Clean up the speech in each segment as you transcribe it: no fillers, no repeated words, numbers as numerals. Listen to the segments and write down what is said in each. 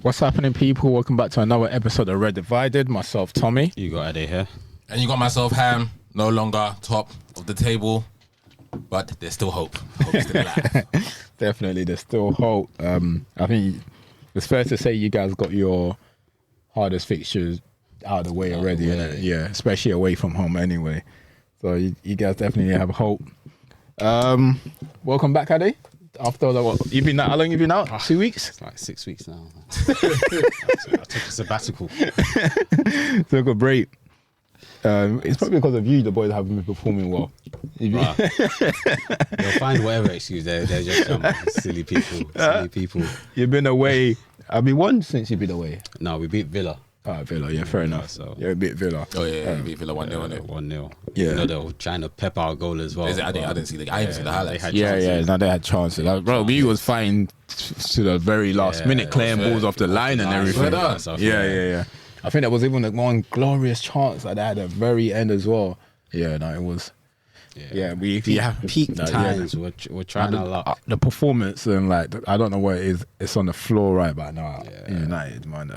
What's happening, people? Welcome back to another episode of Red Divided. Myself, Tommy. You got Ade here. And you got myself, Ham. No longer top of the table, but there's still hope. Hope is still alive. Definitely, there's still hope. I think it's fair to say you guys got your hardest fixtures out of the way already, innit? Yeah, especially away from home anyway. So you guys definitely have hope. Welcome back, Ade. After the, what, you've been out, how long you been out? 2 weeks? It's like 6 weeks now. I took a sabbatical. Took a break. It's probably because of you, the boys haven't been performing well. Right. They'll find whatever excuse. They're just silly people. Silly people. You've been away. Have you won since you've been away? No, we beat Villa. Villa, yeah, fair enough. So yeah, a bit Villa. Oh yeah, you beat Villa 1-0, innit? 1-0. Yeah. You know, they were trying to pep our goal as well. Is it? I didn't see the highlights. No, they had chances. Like, bro, we was fighting to the very last minute, clearing balls off the line and everything. Yeah. I think there was even one glorious chance that they had at the very end as well. Yeah, no, it was. Yeah, we have peak times. We're trying a lot. The performance and like I don't know what it is. It's on the floor right about now. United, man.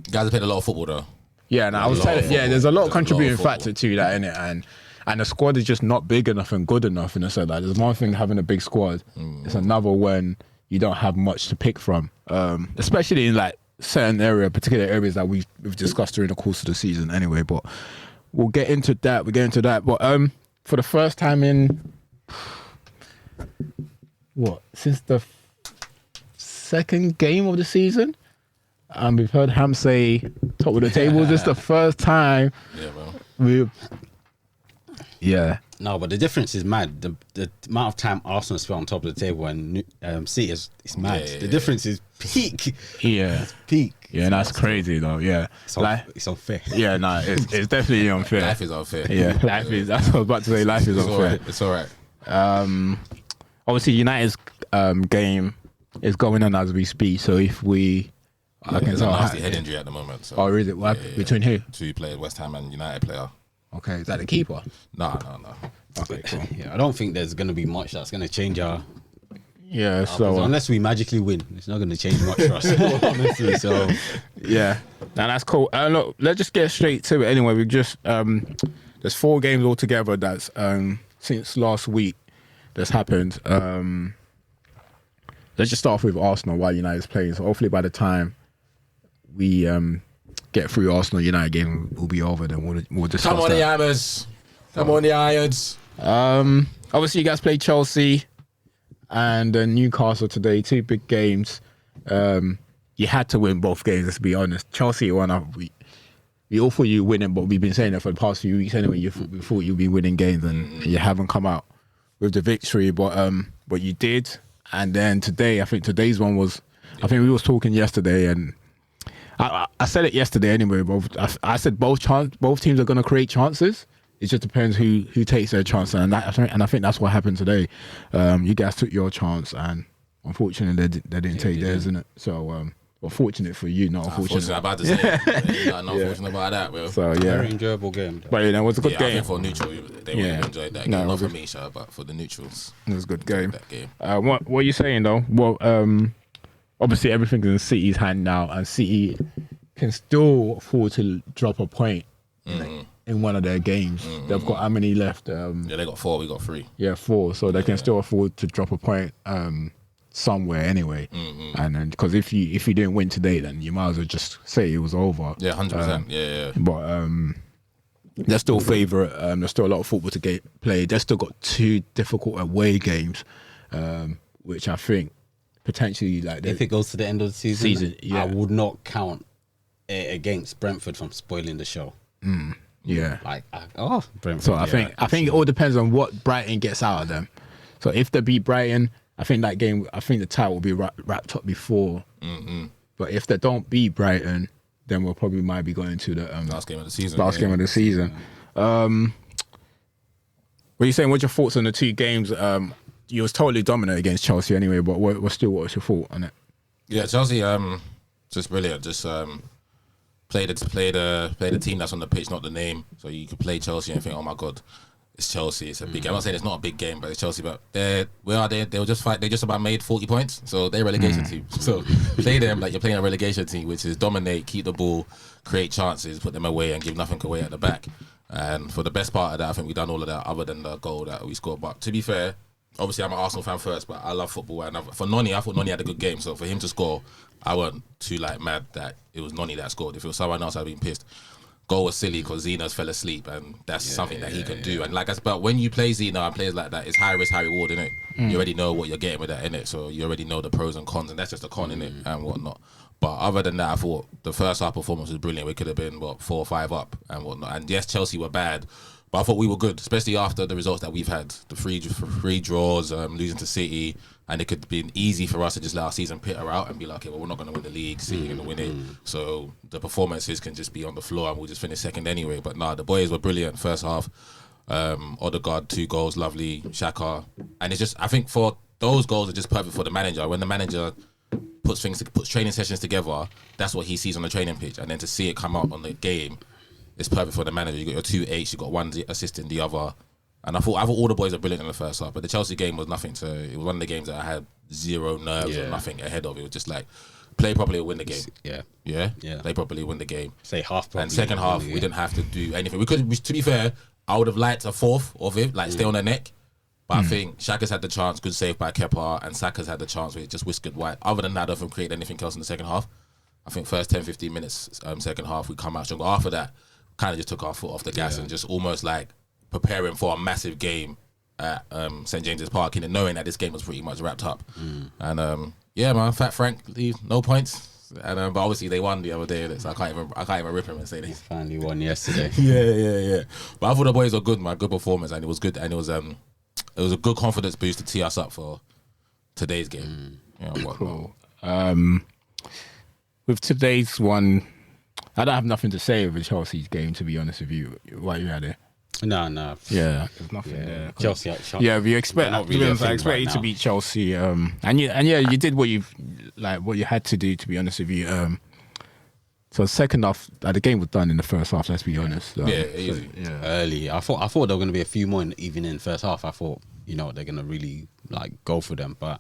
You guys have played a lot of football though. Yeah, no, I was telling. Yeah, there's a lot of contributing factor to that, innit? And the squad is just not big enough and good enough. And so like, there's one thing having a big squad. It's another when you don't have much to pick from, especially in like certain particular areas that we've discussed during the course of the season. Anyway, but we'll get into that. But for the first time in since the second game of the season. We've heard Ham say top of the table. This is the first time. Yeah, No, but the difference is mad. The amount of time Arsenal spent on top of the table and City is mad. The difference is peak. Yeah, it's peak. Yeah, that's crazy though. Yeah, it's unfair. Yeah, no, it's definitely unfair. Life is unfair. Yeah, life is. That's what I was about to say. Life is unfair. It's all right. Obviously, United's game is going on as we speak. So if we there's a nasty head injury at the moment. So. Oh, is it? What, between who? 2 players, West Ham and United player. Okay, is that the keeper? No. Okay, cool. Yeah, I don't think there's going to be much that's going to change our... Yeah, so... unless we magically win, it's not going to change much for us, honestly, so... Yeah, now that's cool. Look, let's just get straight to it anyway. We just... there's 4 games altogether that's... since last week that's happened. Let's just start off with Arsenal while United's playing. So hopefully by the time we get through Arsenal United game will be over, then we'll discuss Come on, that. the Hammers. Come on, the Irons. Obviously, you guys played Chelsea and Newcastle today. 2 big games. You had to win both games, let's be honest. Chelsea won. We all thought you were winning, but we've been saying that for the past few weeks anyway. We thought you'd be winning games and you haven't come out with the victory, but you did. And then today, I think today's one was... I think we was talking yesterday and I said it yesterday anyway, but I said both teams are going to create chances. It just depends who takes their chance, and I think that's what happened today. You guys took your chance, and unfortunately they didn't take theirs, innit? So, fortunate for you, not unfortunate. I'm about to say, nothing unfortunate about that, bro. So yeah, very enjoyable game. But it was a good game. I think for neutral, they would have enjoyed that game. Not for me, but for the neutrals, it was a good game. That game. What are you saying though? Well, obviously everything's in City's hand now, and City can still afford to drop a point in one of their games. They've got how many left? They got 4. We got 3. Yeah, 4. So they can still afford to drop a point somewhere anyway. And then because if you didn't win today, then you might as well just say it was over. Yeah, 100%. Yeah. But they're still favourite. There's still a lot of football to play. They've still got 2 difficult away games, which I think potentially like if it goes to the end of the season, I would not count it against Brentford from spoiling the show. Yeah, Brentford. So I think it all depends on what Brighton gets out of them. So if they beat Brighton, I think that game, I think the title will be wrapped up before. But if they don't beat Brighton, then we'll probably might be going to the last game of the season. Game of the season. What are you saying? What's your thoughts on the 2 games? You was totally dominant against Chelsea anyway, but what was your thought on it? Yeah, Chelsea, just brilliant. Just play the team that's on the pitch, not the name. So you could play Chelsea and think, oh my god, It's Chelsea. It's a big game. I'm not saying it's not a big game, but it's Chelsea. But where are they? They were just fight. They just about made 40 points, so they're a relegation team. So play them like you're playing a relegation team, which is dominate, keep the ball, create chances, put them away, and give nothing away at the back. And for the best part of that, I think we've done all of that, other than the goal that we scored. But to be fair, obviously I'm an Arsenal fan first, but I love football. And for Noni, I thought Noni had a good game. So for him to score, I wasn't too mad that it was Noni that scored. If it was someone else, I'd been pissed. Goal was silly because Zena's fell asleep, and that's something that he can do. And like I said, but when you play Zena and players like that, it's high risk, high reward, innit? You already know what you're getting with that, innit? So you already know the pros and cons, and that's just a con, innit? And whatnot. But other than that, I thought the first half performance was brilliant. We could have been 4 or 5 up and whatnot. And yes, Chelsea were bad, but I thought we were good, especially after the results that we've had. The three draws, losing to City, and it could have been easy for us to just let our season peter out and be like, okay, well, we're not going to win the league, City going to win it. So the performances can just be on the floor and we'll just finish second anyway. But nah, the boys were brilliant first half. Odegaard, 2 goals, lovely. Xhaka. And it's just, I think for those goals are just perfect for the manager. When the manager puts training sessions together, that's what he sees on the training pitch. And then to see it come out on the game, it's perfect for the manager. You got your 2 8s, you got 1 assist in the other. And I thought all the boys are brilliant in the first half, but the Chelsea game was nothing to. It was one of the games that I had zero nerves or nothing ahead of. It was just like play properly, win the game. Yeah. Play properly, win the game. Say half properly. And second half, we didn't have to do anything. We could. To be fair, I would have liked a fourth of it, like stay on their neck. But I think Xhaka's had the chance, good save by Kepa, and Saka's had the chance where he just whiskered wide. Other than that, I don't think create anything else in the second half. I think first 10, 15 minutes, second half, we come out stronger. After that, kind of just took our foot off the gas and just almost like preparing for a massive game at St James's Park, knowing that this game was pretty much wrapped up. And yeah, man, Fat Frank, no points. And but obviously they won the other day, so I can't even rip him and say this. Finally won yesterday. yeah. But I thought the boys were good, man. Good performance, and it was good, and it was a good confidence boost to tee us up for today's game. Cool. With today's one, I don't have nothing to say with Chelsea's game, to be honest with you. While you had it. No. Yeah, there's nothing there. Chelsea. Yeah, we expect. Not really I expect you to beat Chelsea. And you did what you had to do. To be honest with you. So second half, the game was done in the first half. Let's be honest. Easy. Early. I thought there were going to be a few more even in the first half. I thought they're going to really go for them, but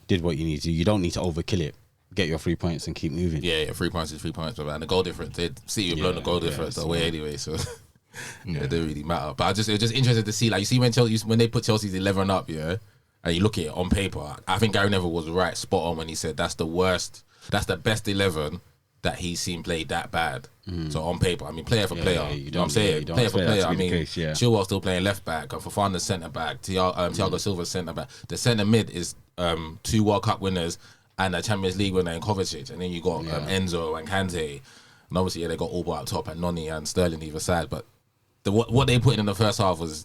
did what you need to. You don't need to overkill it. Get your 3 points and keep moving. Yeah, 3 points is 3 points, and the goal difference. City have blown the goal difference away anyway, so. It didn't really matter, but it was just interesting to see. Like you see when they put Chelsea's 11 up, and you look at it on paper. I think Gary Neville was right, spot on when he said that's the worst, that's the best 11 that he's seen played that bad. So on paper, I mean, player for player, you know what I'm saying? Player for player. I mean, Chilwell's still playing left back, Fofana's centre back, Thiago Silva's centre back. The centre mid is 2 World Cup winners and a Champions League winner in Kovacic, and then you got Enzo and Kante, and obviously they got Alba up top and Noni and Sterling either side, but. What they put in the first half was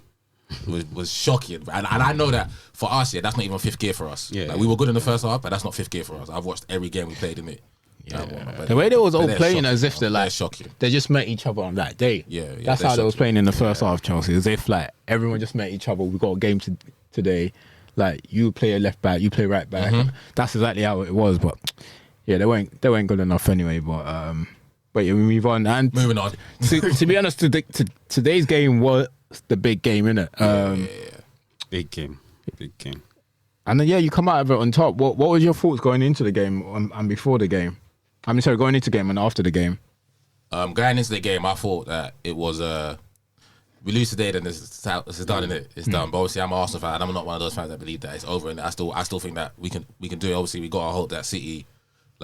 shocking, and I know that for us, that's not even fifth gear for us. We were good in the first half, but that's not fifth gear for us. I've watched every game we played in it. The way they was all playing as if they're shocking. They just met each other on that day. That's how they was playing in the first half. Chelsea, as if everyone just met each other. We got a game today. Like you play a left back, you play right back. That's exactly how it was. But they weren't good enough anyway. But yeah, we move on. And moving on. to be honest, today's game was the big game, innit? Big game. And then you come out of it on top. What was your thoughts going into the game and before the game? Going into the game and after the game. Going into the game, I thought that it was we lose today, then it's done, innit? It's done. But obviously, I'm an Arsenal fan, and I'm not one of those fans that believe that it's over. And I still think that we can do it. Obviously, we got to hope that City.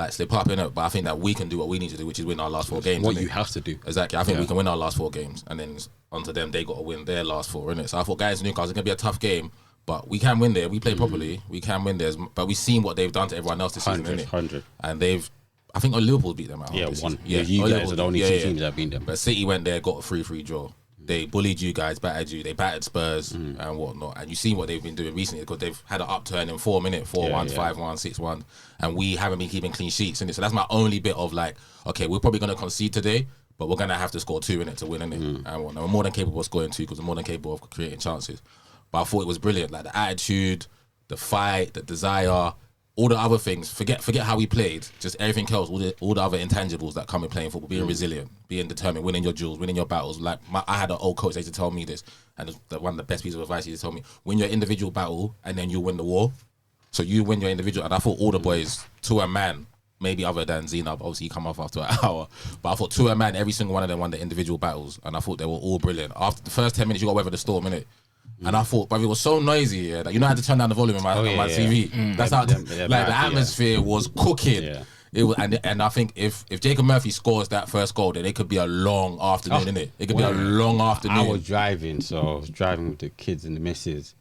Slip up in it, but I think that we can do what we need to do, which is win our last 4 games. What you have to do. Exactly. I think we can win our last 4 games, and then onto them, they got to win their last 4, innit? So I thought, guys, Newcastle, it's going to be a tough game, but we can win there. We play properly. We can win there. But we've seen what they've done to everyone else this season, innit? 100. And I think Liverpool beat them out. One. You guys are the only 2 teams that beat them. But City went there, got a 3-3 draw. They bullied you guys, battered you. They battered Spurs and whatnot. And you've seen what they've been doing recently because they've had an upturn in 4 minutes, 4-1, 5-1, 6-1. And we haven't been keeping clean sheets in it. So that's my only bit of okay, we're probably going to concede today, but we're going to have to score 2 in it to win, innit? And whatnot. We're more than capable of scoring 2 because we're more than capable of creating chances. But I thought it was brilliant. The attitude, the fight, the desire, all the other things, forget how we played, just everything else, all the other intangibles that come with playing football, being resilient, being determined, winning your duels, winning your battles. Like I had an old coach that used to tell me this, and one of the best pieces of advice he used to tell me, win your individual battle and then you win the war. So you win your individual, and I thought all the boys, to a man, maybe other than Zainab, obviously he come off after an hour, but I thought to a man, every single one of them won the individual battles, and I thought they were all brilliant. After the first 10 minutes, you got to weather the storm, innit? And I thought, but it was so noisy, that I had to turn down the volume on my TV. That's how, the atmosphere was cooking. Yeah. It was, and I think if Jacob Murphy scores that first goal, then it could be a long afternoon, innit? It could be a long afternoon. I was driving with the kids and the missus,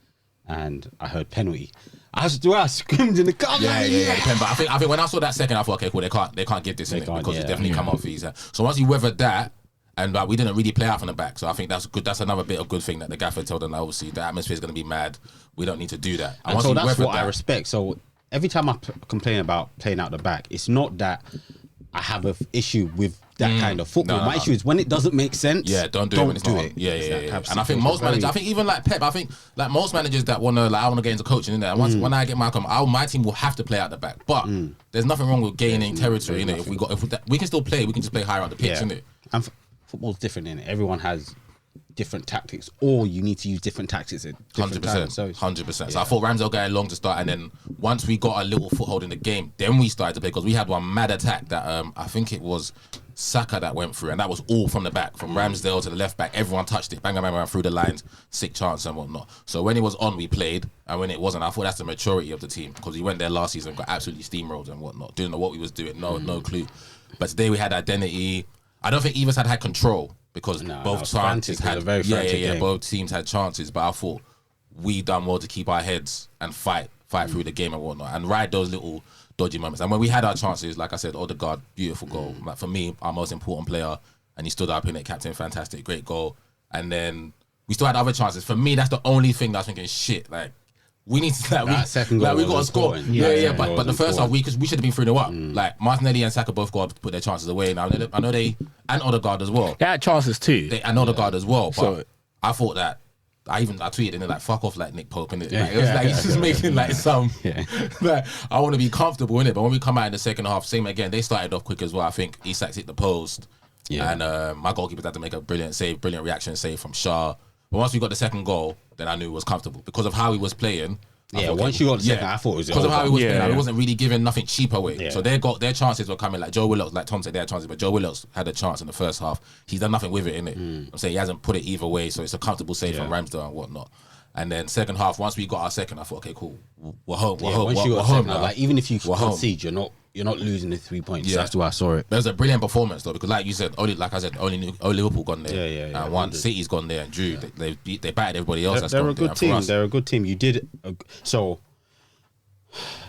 and I heard penalty. I screamed in the car. Yeah. But I think when I saw that second, I thought, okay, cool, they can't give this in it because it's definitely come up for these. So once you weathered that. And we didn't really play out from the back, so I think that's good. That's another bit of good thing that the gaffer told them. That obviously, the atmosphere is going to be mad. We don't need to do that. And so that's what I respect. So every time I complain about playing out the back, it's not that I have an issue with that kind of football. My issue is when it doesn't make sense. Yeah, don't do it when it's not. Yeah. And I think most managers, I think even like Pep, I think like most managers that want to, like, I want to get into coaching in there. And when I get my team will have to play out the back. But there's nothing wrong with gaining territory. If we can still play, we can just play higher on the pitch, innit? And football's different, innit? Everyone has different tactics, or you need to use different tactics at different times. 100%. So I thought Ramsdale going long to start, and then once we got a little foothold in the game, then we started to play, because we had one mad attack that I think it was Saka that went through, and that was all from the back, from Ramsdale to the left back. Everyone touched it, bang, through the lines, sick chance and whatnot. So when it was on, we played, and when it wasn't, I thought that's the maturity of the team, because we went there last season, got absolutely steamrolled and whatnot, didn't know what we was doing, no clue. But today we had identity. I don't think either side had control, because both chances had both teams had chances, but I thought we done well to keep our heads and fight through the game and whatnot, and ride those little dodgy moments. And when we had our chances, like I said, Odegaard, beautiful goal. Like for me, our most important player, and he stood up in it, captain, fantastic, great goal. And then we still had other chances. For me, that's the only thing that I was thinking, shit, like, we need to second goal, we got to score. But the first half we should have been 3-0 up. Like Martinelli and Saka both got to put their chances away. Now I know they, and Odegaard as well. They had chances too. And Odegaard as well. But I thought that I tweeted and then like, fuck off, like Nick Pope, innit? Like, it was like he's just making like some like, I want to be comfortable in it. But when we come out in the second half, same again, they started off quick as well. I think Isak hit the post. And my goalkeeper had to make a brilliant reaction save from Shah. But once we got the second goal, then I knew it was comfortable because of how he was playing. Once you got the second, I thought it was because of how he was playing. He wasn't really giving nothing cheap away. So their chances were coming. Like Joe Willox, like Tom said, they had chances, but Joe Willox had a chance in the first half. He's done nothing with it, innit? I'm saying he hasn't put it either way, so it's a comfortable save from Ramsdale and whatnot. And then second half, once we got our second, I thought, okay, cool, we're home. We're home now. Like even if you concede, you're not losing the 3 points. Yeah. That's the way I saw it. It was a brilliant performance though, because like you said, only Liverpool gone there. And one City's gone there and drew. They battered everybody else. They're a good team. They're a good team. You did so.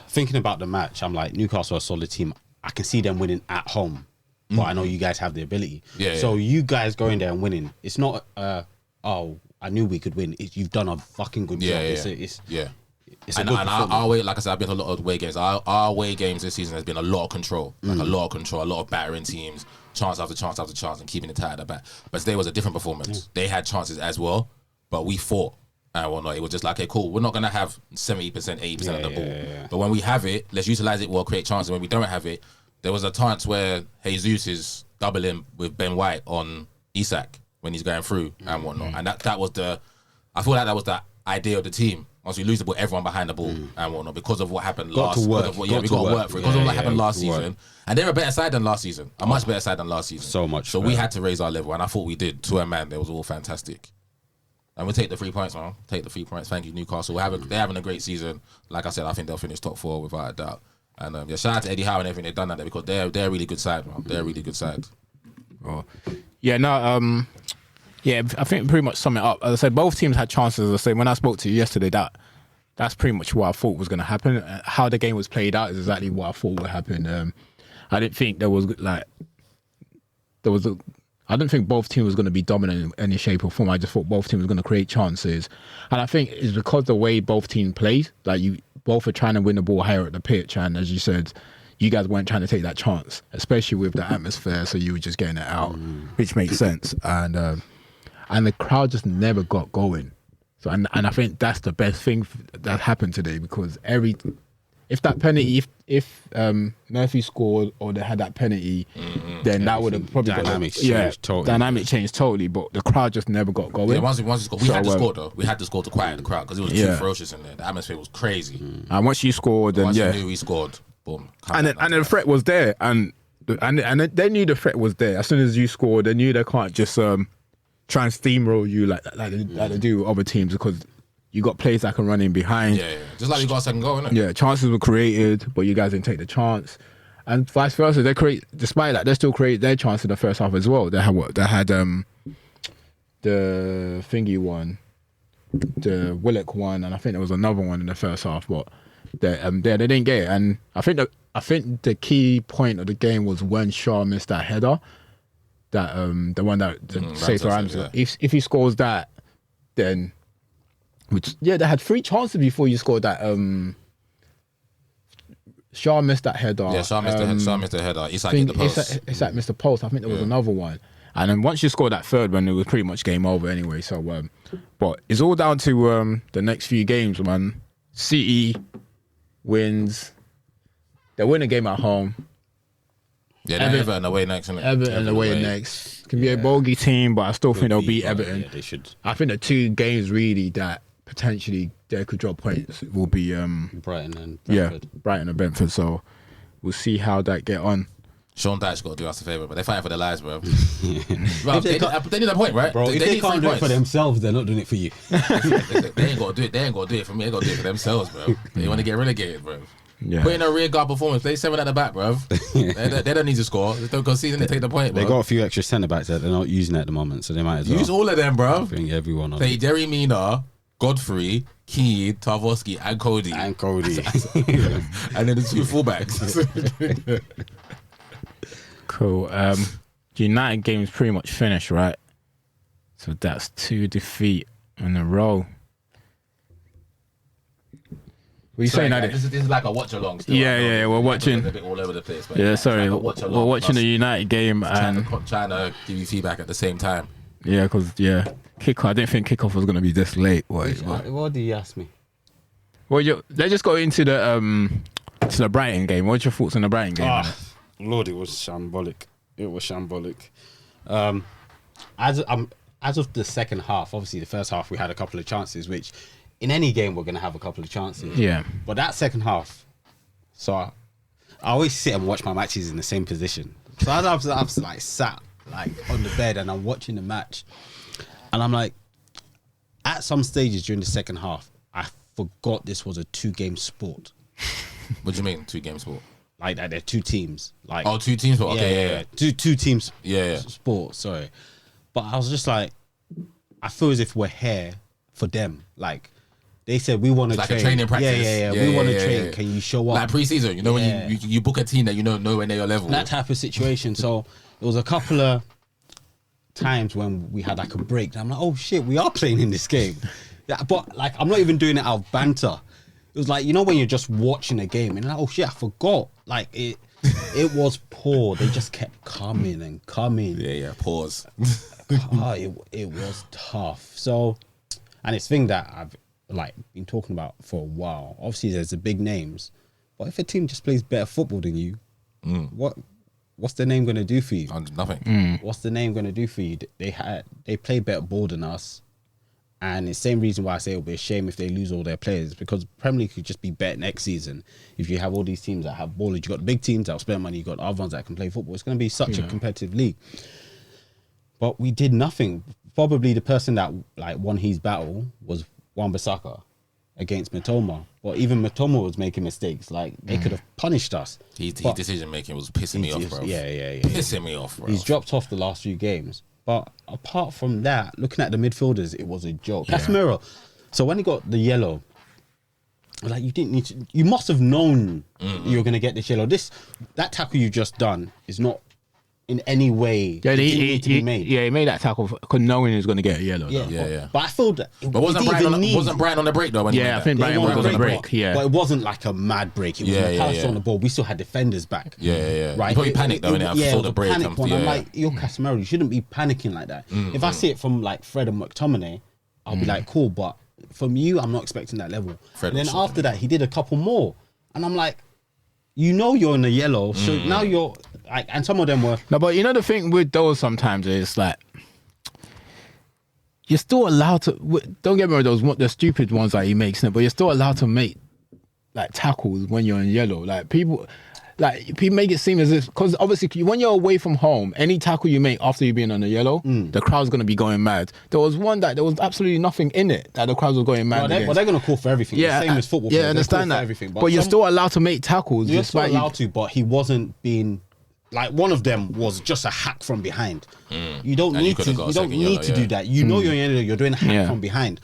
Thinking about the match, I'm like, Newcastle are a solid team. I can see them winning at home, but I know you guys have the ability. So you guys going there and winning, it's not I knew we could win. You've done a fucking good job. It's a good our way, like I said, I've been to a lot of away games. Our away games this season has been a lot of control, a lot of battering teams, chance after chance after chance, and keeping it tight at the back. But today was a different performance. They had chances as well, but we fought and whatnot. It was just like, okay, cool. We're not gonna have 70%, 80% of the ball, but when we have it, let's utilize it well, create chances. When we don't have it, there was a chance where Jesus is doubling with Ben White on Isak when he's going through and whatnot, and that was I feel like that was the idea of the team. Once we lose the ball, everyone behind the ball and whatnot, because of what happened last season. We got to work for it. Because of what happened last season. And they're a better side than last season. A much better side than last season. So much. So we had to raise our level, and I thought we did. To a man, they was all fantastic. And we'll take the 3 points, man. Take the 3 points. Thank you, Newcastle. They're having a great season. Like I said, I think they'll finish top 4 without a doubt. And shout out to Eddie Howe and everything they've done that there, because they're a really good side, man. They're a really good side. Oh. I think pretty much sum it up. As I said, both teams had chances. As I said, when I spoke to you yesterday, that's pretty much what I thought was going to happen. How the game was played out is exactly what I thought would happen. I didn't think I didn't think both teams was going to be dominant in any shape or form. I just thought both teams were going to create chances. And I think it's because the way both teams played, like you both are trying to win the ball higher at the pitch. And as you said, you guys weren't trying to take that chance, especially with the atmosphere. So you were just getting it out, which makes sense. And the crowd just never got going. So and I think that's the best thing that happened today, because if that penalty, if Murphy scored or they had that penalty, then that would have probably dynamic changed totally. But the crowd just never got going. Yeah, once we scored, we had to score though. We had to score to quiet the crowd because it was too ferocious in there. The atmosphere was crazy. And once you scored, then once you knew we scored, boom. And the threat was there, and they knew the threat was there. As soon as you scored, they knew they can't just try and steamroll you like they do with other teams, because you got players that can run in behind. Yeah. Just like we got a second goal, innit? Yeah, chances were created, but you guys didn't take the chance. And vice versa, despite that, they still created their chance in the first half as well. They had the thingy one, the Willock one, and I think there was another one in the first half, but they didn't get it. And I think the key point of the game was when Shaw missed that header, that the one that saved for Ramsey. Yeah. If he scores that, then they had 3 chances before you scored that. Shaw missed that header. Yeah, Shaw missed the header. Isak hit the post. Isak missed the post. I think there was another one. And then once you scored that third one, it was pretty much game over anyway. So, but it's all down to the next few games, man. City wins. They win a game at home. Yeah, Everton away next, isn't it? Everton away next. Can be a bogey team, but I still think they'll beat Everton. Yeah, they should. I think the 2 games really that potentially they could drop points will be Brighton and Brentford. Yeah, Brighton and Brentford. So we'll see how that get on. Sean Dyche got to do us a favour, but they're fighting for their lives, bro. Bro, they need a point, right? Bro, if they can't do it for themselves, they're not doing it for you. They ain't got to do it. They ain't got to do it for me. They got to do it for themselves, bro. They want to get relegated, bro. Yeah. Put in a rear guard performance. Play 7 at the back, bro. They don't need to score. Just don't concede and they take the point, bro. They got a few extra centre backs that they're not using at the moment, so they might as well use all of them, bro. Bring everyone on. Play Jerry Mina, Godfrey, Keane, Tarkowski, and Cody. And Cody. And then the 2 fullbacks. Cool. United game is pretty much finished, right? So that's 2 defeat in a row. What are you saying, Adi? This is like a watch along. Still. Yeah. We're watching. A bit all over the place. But Yeah, sorry. Like We're watching the United game and trying to give you feedback at the same time. yeah, because kickoff. I didn't think kickoff was gonna be this late. What did you ask me? Well, let's just go into the Brighton game. What's your thoughts on the Brighton game? Lord, it was shambolic. As of the second half, obviously the first half we had a couple of chances, which in any game we're going to have a couple of chances. Yeah. But that second half, so I always sit and watch my matches in the same position. So as I was like sat like on the bed and I'm watching the match, and I'm like, at some stages during the second half, I forgot this was a 2-game sport. What do you mean 2-game sport? Like that, they're 2 teams. Like 2 teams. Okay, yeah. Two teams. Yeah. Sport. Sorry, but I was just like, I feel as if we're here for them. Like they said, we want to train. Like a training practice. Yeah. We want to train. Can you show up? Like pre-season, when you book a team that you know nowhere near your level. That type of situation. So it was a couple of times when we had like a break. And I'm like, oh shit, we are playing in this game. Yeah, but like, I'm not even doing it out of banter. It was like, when you're just watching a game and like, oh shit, I forgot. Like it was poor. They just kept coming and coming. Yeah. Pause. It was tough. So, and it's a thing that I've like been talking about for a while. Obviously, there's the big names, but if a team just plays better football than you, what's the name going to do for you? Nothing. What's the name going to do for you? They play better ball than us. And it's the same reason why I say it'll be a shame if they lose all their players, because Premier League could just be better next season if you have all these teams that have ballers. You've got the big teams that will spend money, you've got other ones that can play football. It's going to be such a competitive league. But we did nothing. Probably the person that like won his battle was Wan-Bissaka against Mitoma. But even Mitoma was making mistakes. Like, they could have punished us. His decision making was pissing me off, bro. Yeah. Pissing me off, bro. He's dropped off the last few games. But apart from that, looking at the midfielders, it was a joke. Yeah. Casemiro. So when he got the yellow, like, you didn't need to. You must have known you were going to get this yellow. That tackle you just done is not in any way. Yeah, he made that tackle because knowing he was going to get a yellow. Yeah. But I feel that. But wasn't Brighton on the break though? When I think Brighton was on the break. But it wasn't like a mad break. It was Palace on the ball. We still had defenders back. Yeah. Right. You probably panicked though. I saw the break. I'm like, you're Casemiro. You shouldn't be panicking like that. If I see it from like Fred and McTominay, I'll be like, cool. But from you, I'm not expecting that level. And then after that, he did a couple more. And I'm like, you're in the yellow, so now you're like, and some of them were. No, but you know the thing with those sometimes is like, you're still allowed to. Don't get me wrong, those the stupid ones that he makes, but you're still allowed to make like tackles when you're in yellow. Like people make it seem as if, because obviously when you're away from home, any tackle you make after you've been on the yellow, the crowd's gonna be going mad. There was one that there was absolutely nothing in it that the crowd was going mad. Well, they're gonna call for everything. Yeah, the same as football. Yeah, players. I understand that. Everything, but you're still allowed to make tackles. You're still allowed to, but he wasn't being. Like one of them was just a hack from behind. You don't need to. You don't need to do that. You know you're doing a hack from behind.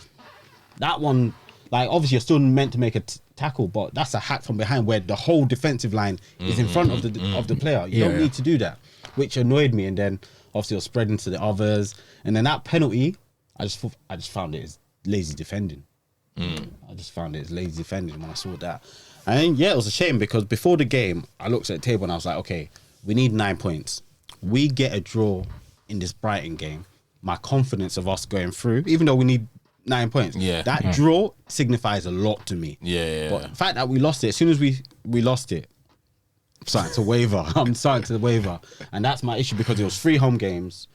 That one, like obviously you're still meant to make a tackle, but that's a hack from behind where the whole defensive line is in front of the player. You don't need to do that, which annoyed me. And then obviously it was spreading to the others. And then that penalty, I just found it as lazy defending. I just found it as lazy defending when I saw that. And it was a shame because before the game, I looked at the table and I was like, okay, we need 9 points. We get a draw in this Brighton game. My confidence of us going through, even though we need 9 points, that draw signifies a lot to me. But the fact that we lost it, as soon as we lost it, I'm starting to waver. And that's my issue because it was 3 home games.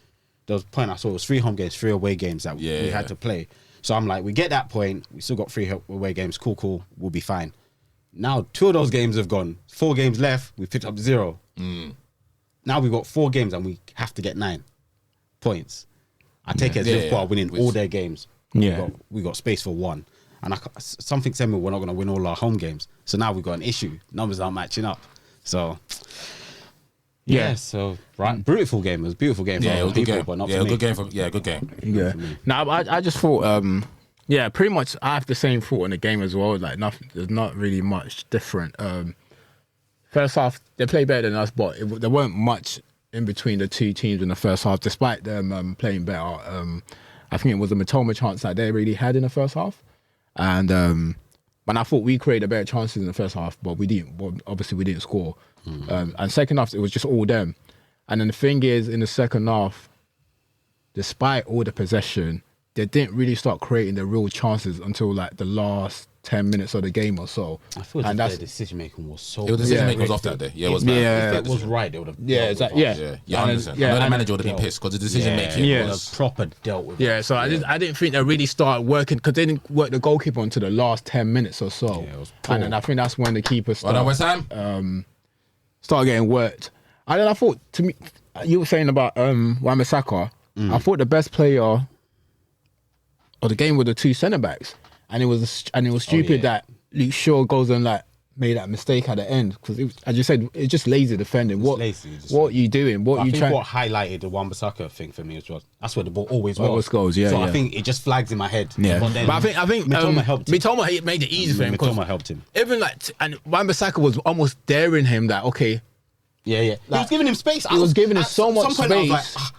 There was a point I saw it was 3 home games, 3 away games that we had to play. So I'm like, we get that point. We still got 3 away games. Cool. We'll be fine. Now 2 of those games have gone. 4 games left. We picked up 0. Now we've got 4 games and we have to get 9 points. I take it as Liverpool are winning all their games. We got space for 1. And something said me we're not going to win all our home games. So now we've got an issue. Numbers aren't matching up. So... so right, beautiful game. It was a beautiful game. Yeah, it was a good game. But not yeah, for me. good game. Good game. Yeah. Now I just thought, pretty much I have the same thought in the game as well. Like nothing, there's not really much different. First half they played better than us, but there weren't much in between the two teams in the first half, despite them playing better. I think it was a Matoma chance that they really had in the first half, and I thought we created better chances in the first half, but we didn't. Well, obviously, we didn't score. And second half, it was just all them. And then the thing is, in the second half, despite all the possession, they didn't really start creating the real chances until like the last 10 minutes of the game or so. I feel like their decision making was so. The decision making was off that day. Yeah, it was bad. If it was right, they would have. Yeah, exactly. Yeah, 100%. I know the manager would have been pissed because the decision making was proper dealt with. Yeah, so I didn't think they really started working because they didn't work the goalkeeper until the last 10 minutes or so. Yeah, it was poor. And then I think that's when the keeper started. West Ham? Started getting worked. And then I thought, to me, you were saying about Wan-Bissaka. I thought the best player of the game were the 2 centre backs, and it was stupid that Luke Shaw goes and like made that mistake at the end because as you said, it's just lazy defending. What are you doing? What highlighted the Wan-Bissaka thing for me as well. That's where the ball always goes. Yeah, so I think it just flags in my head. Yeah, but I think Mitoma helped him. Mitoma made it easy for him. Mitoma helped him. Even and Wan-Bissaka was almost daring him that okay. Yeah. He was giving him space. He was giving him so much space.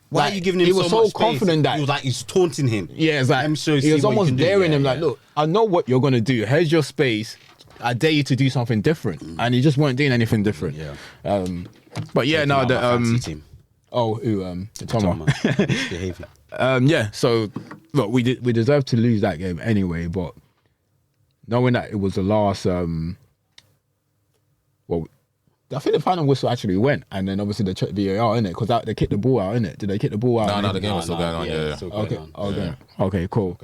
Why are you giving him so much space? He was so confident that... He was like, he's taunting him. Yeah, it's like... he was almost daring him, like, look, I know what you're going to do. Here's your space. I dare you to do something different. And he just weren't doing anything different. Yeah. But yeah, no, the... team. Oh, who? Toma. Behaviour. So, look, we deserved to lose that game anyway, but knowing that it was the last... I think the final whistle actually went, and then obviously they checked VAR, innit? Because they kicked the ball out, innit? Did they kick the ball out? No, the game was still going on. Yeah. Okay, cool.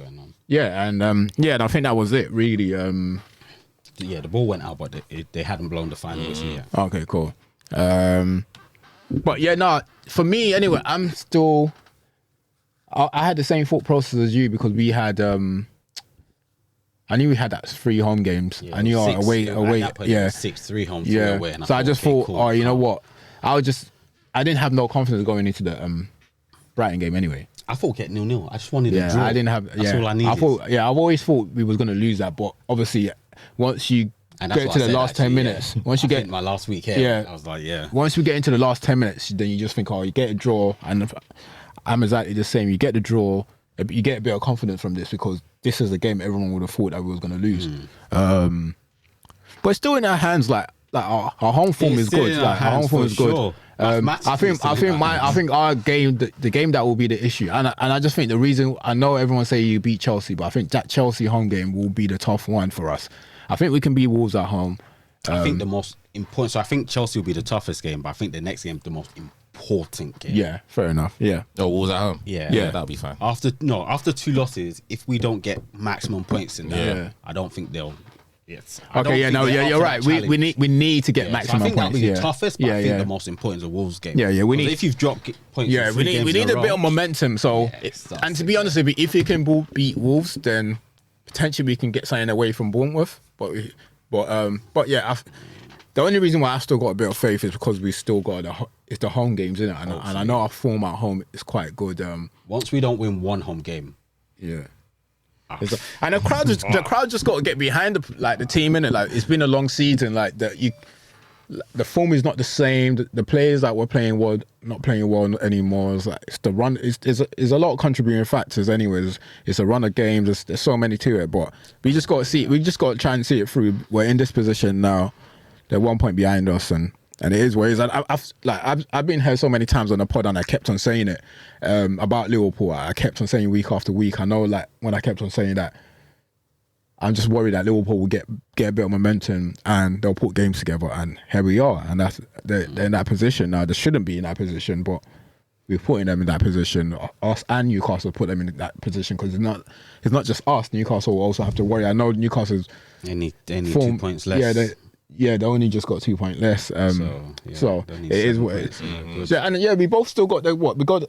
Yeah, and I think that was it, really. The ball went out, but they hadn't blown the final whistle yet. Okay, cool. But yeah, no, for me anyway, I'm still. I had the same thought process as you because we had. I knew we had that 3 home games. Yeah, I knew away. Yeah, 6-3 home, 3 away. And so I just thought, cool, you know what? I didn't have no confidence going into the Brighton game anyway. I thought we'd get 0-0. I just wanted a draw. I didn't have. That's all I needed. I've always thought we was going to lose that, but obviously, once you get to the last 10 minutes, once you get my last week here, I was like, once we get into the last 10 minutes, then you just think, you get a draw, and I'm exactly the same. You get the draw, you get a bit of confidence from this because this is a game everyone would have thought that we was going to lose. But it's still in our hands. Like our home form is good. Like our home form is good. Sure. I think our game, the game that will be the issue, and I just think the reason I know everyone say you beat Chelsea, but I think that Chelsea home game will be the tough one for us. I think we can beat Wolves at home. I think the most important. So I think Chelsea will be the toughest game, but I think the next game the most important game. Yeah, fair enough. Yeah. Oh, Wolves at home. Yeah, that'll be fine. After 2 losses, if we don't get maximum points in that, I don't think they'll. Yes. Okay. Yeah. No. Yeah. You're right. We need to get maximum so I think points. that'll be Yeah. the toughest. But I think the most important is the Wolves game. Yeah. We need. If you've dropped points, Yeah. We need a bit of momentum. So, and to be honest with you, if you can beat Wolves, then potentially we can get something away from Bournemouth. But yeah. The only reason why I've still got a bit of faith is because we still got the home games, isn't it? And I know our form at home is quite good. Once we don't win one home game, and the crowd just got to get behind the team, innit? Like, it's been a long season. Like the form is not the same. The players that were playing well, not playing well anymore. It's like it's the run. It's a lot of contributing factors. Anyways, it's a run of games. There's so many to it, but we just got to see. We just got to try and see it through. We're in this position now. They're 1 point behind us, and it is what it is. I've been here so many times on the pod, and I kept on saying it about Liverpool. I kept on saying week after week. I know, like, when I kept on saying that, I'm just worried that Liverpool will get a bit of momentum and they'll put games together. And here we are, and they're in that position now. They shouldn't be in that position, but we're putting them in that position. Us and Newcastle put them in that position because it's not just us. Newcastle will also have to worry. I know Newcastle's they need 2 points less. They only just got 2 points less. So it is what it is. We both still got we got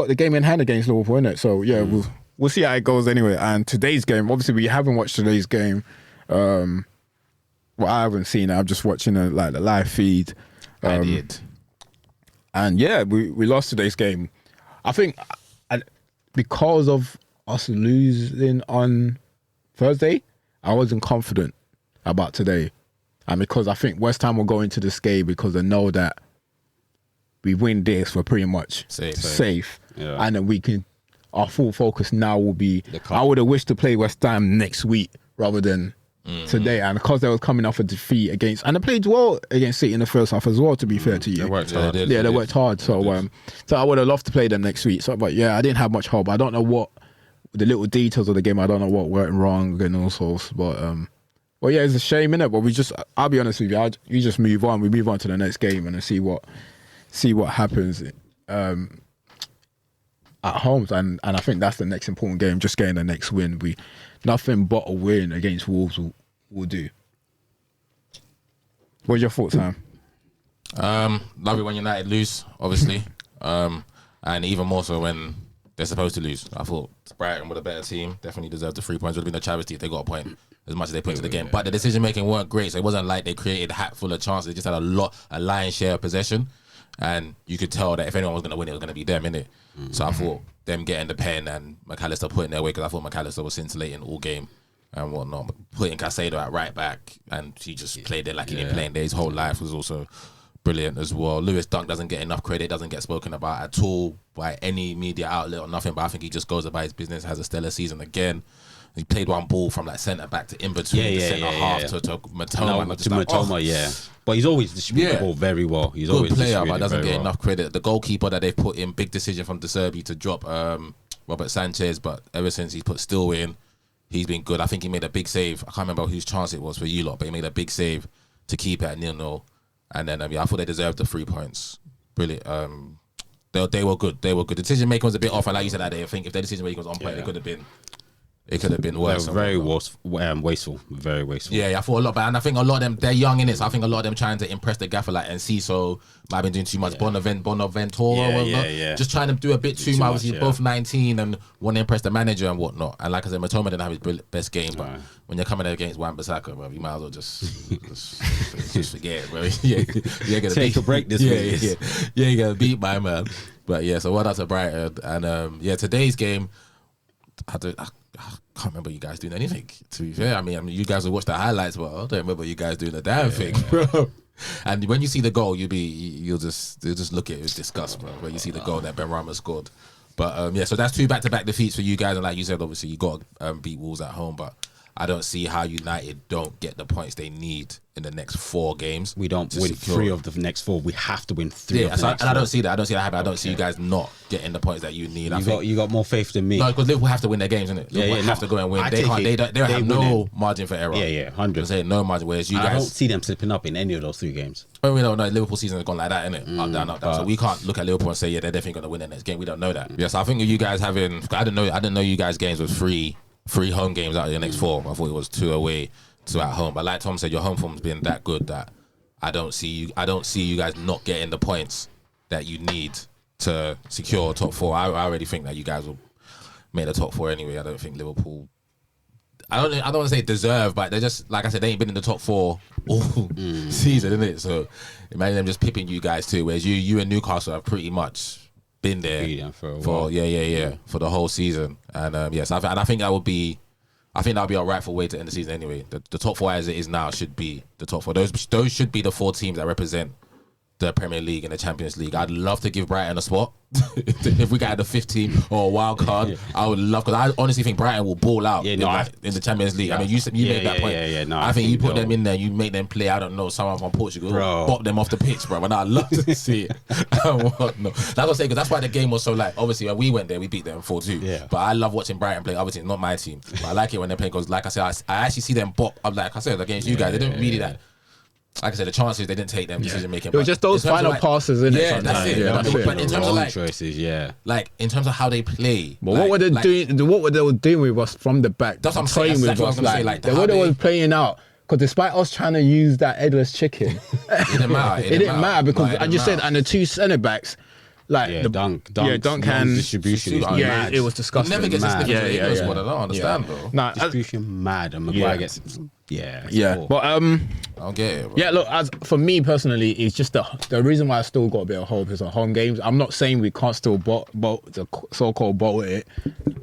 the game in hand against Liverpool, innit? So we'll see how it goes anyway. And today's game, obviously we haven't watched today's game. I haven't seen it. I'm just watching the live feed. I did. And we lost today's game. I think because of us losing on Thursday, I wasn't confident about today. And because I think West Ham will go into this game because they know that we win this, we're pretty much safe. Yeah. And then our full focus now will be, I would have wished to play West Ham next week rather than today. And because they were coming off a defeat and they played well against City in the first half as well, to be fair to you. They worked hard. They worked hard. So I would have loved to play them next week. So, but I didn't have much hope. I don't know what, the little details of the game, I don't know what went wrong and all sorts. But it's a shame, innit? But I'll be honest with you, you just move on. We move on to the next game and then see what happens at home. And I think that's the next important game, just getting the next win. Nothing but a win against Wolves will do. What's your thoughts, Sam? Love it when United lose, obviously. And even more so when they're supposed to lose. I thought Brighton were a better team, definitely deserved the 3 points. Would have been a travesty if they got a point as much as they put into the game. But the decision making weren't great, so it wasn't like they created a hat full of chances. They just had a lion's share of possession, and you could tell that if anyone was going to win, it was going to be them, innit? So I thought them getting the pen and McAllister putting their way, because I thought McAllister was scintillating all game and whatnot. Putting Caicedo at right back, and he just played it like he didn't play there. His whole life was also brilliant as well. Lewis Dunk doesn't get enough credit, doesn't get spoken about at all by any media outlet or nothing, but I think he just goes about his business, has a stellar season again. He played one ball from centre back to in between the centre half to Matoma. But he's always distributed the ball very well. He's good always player, but doesn't get enough credit. The goalkeeper that they've put in, big decision from De Zerbi to drop Robert Sanchez, but ever since he's put Still in, he's been good. I think he made a big save. I can't remember whose chance it was for you lot, but he made a big save to keep it at 0-0. And then I thought they deserved the 3 points. Brilliant. They were good. They were good. The decision making was a bit off, and like you said that day, I think if their decision making was on point, it could have been worse. They're very wasteful. Very wasteful. Yeah, I thought a lot, and I think a lot of them, they're young in it, so I think a lot of them trying to impress the gaffer, like Enciso might have been doing too much. Bonaventura, just trying to do a bit too much. He's both 19 and want to impress the manager and whatnot. And like I said, Matoma didn't have his best game, but when you're coming against Wan-Bissaka, bro, you might as well just forget it, bro. You're gonna take a break this week. Yeah, you're gonna beat my man. But so well done to Brighton. And today's game, I can't remember you guys doing anything, to be fair. I mean, you guys will watch the highlights, but I don't remember you guys doing a damn thing, bro. And when you see the goal, you'll just look at it with disgust, bro, when you see the goal that Benrahma scored. But so that's 2 back-to-back defeats for you guys. And like you said, obviously, you got to beat Wolves at home. But I don't see how United don't get the points they need in the next 4 games. We don't win 3 of the next 4. We have to win 3 of the next 4. I don't see that. I don't see that happen. I don't see you guys not getting the points that you need. You got more faith than me. No, because Liverpool have to win their games, innit? Liverpool have to go and win. They don't have no margin for error. Yeah, 100. Say no margin. Whereas you guys, I don't see them slipping up in any of those 3 games. Oh, we don't know. Liverpool season has gone like that, innit? Up, down, up, down. So we can't look at Liverpool and say, yeah, they're definitely going to win the next game. We don't know that. Yes, I think you guys having. I didn't know you guys games was 3 home games out of your next 4. I thought it was 2 away, 2 at home. But like Tom said, your home form's been that good that I don't see you guys not getting the points that you need to secure top 4. I already think that you guys will make the top 4 anyway. I don't think Liverpool. I don't want to say deserve, but they're just, like I said, they ain't been in the top 4 all season, isn't it? So imagine them just pipping you guys too. Whereas you and Newcastle have pretty much been there for a while. For the whole season. And yes, I think that would be. I think that'll be a rightful way to end the season anyway. The top 4 as it is now should be the top 4. Those should be the 4 teams that represent the Premier League and the Champions League. I'd love to give Brighton a spot. If we got the 5th team or a wild card, I would love, because I honestly think Brighton will ball out in the Champions League. I mean, you made that point. No, I think you put them in there, you make them play, I don't know, someone from Portugal, bop them off the pitch, bro. And I'd love to see it. That's what I'm saying, because that's why the game was so like, obviously when we went there, we beat them 4-2. Yeah. But I love watching Brighton play. Obviously, it's not my team. But I like it when they play, because like I said, I actually see them bop. I'm like I said, against you guys, they didn't really that. Like I said, the chances they didn't take them decision making. It was just those final passes, innit? Yeah, that's it. But in terms of like choices, like in terms of how they play. But what were they doing? What they were doing with us from the back? That's what I'm saying. That's what I was gonna say. Like they were playing out. Because despite us trying to use that headless chicken, it didn't matter. It didn't matter because I just said, and the 2 centre backs. Like Dunk and distribution. Yeah, it was disgusting. It never gets a sniff of English one. I don't understand, bro. Nah, distribution mad, and Maguire gets. But I don't get it. Bro. Yeah, look, as for me personally, it's just the reason why I still got a bit of hope is our home games. I'm not saying we can't still the so-called bottle it.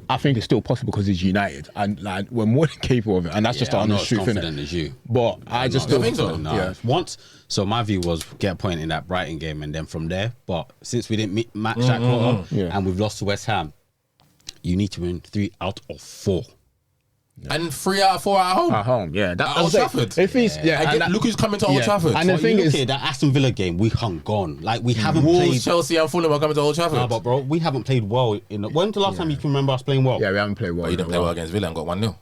I think it's still possible because it's United, and like we're more than capable of it, and that's just the honest truth, confident as you. But I just still think so. No. Once. So my view was get a point in that Brighton game, and then from there. But since we didn't match that quarter, and we've lost to West Ham, you need to win 3 out of 4. And 3 out of 4 at home. At home, yeah. At Old Trafford. If he's look who's coming to Old Trafford. And the thing is, that Aston Villa game, we hung gone. Like we haven't Wolves, played. Chelsea, and Fulham are coming to Old Trafford. Nah, but bro, we haven't played well. When's the last time you can remember us playing well? Yeah, we haven't played well. You didn't play well against Villa and got 1-0.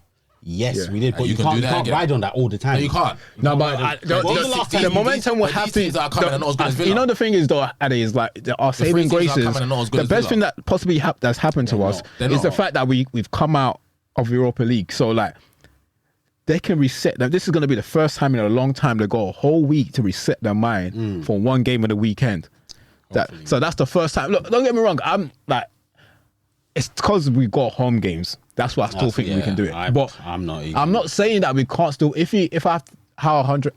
Yes, we did. But you you can can't, do that you can't again. ride on that all the time. No, you can't. No, but the momentum will have to. Teams that are coming are not as good as Villa. You know the thing is though, Addy, is like our saving graces. The best thing that possibly that's happened to us is the fact that we've come out of Europa League. So like they can reset them. This is going to be the first time in a long time they got a whole week to reset their mind for one game of the weekend. So that's the first time. Look, don't get me wrong. I'm like, it's because we got home games. That's why I still think we can do it. But I'm not saying that we can't still. If I how 100%.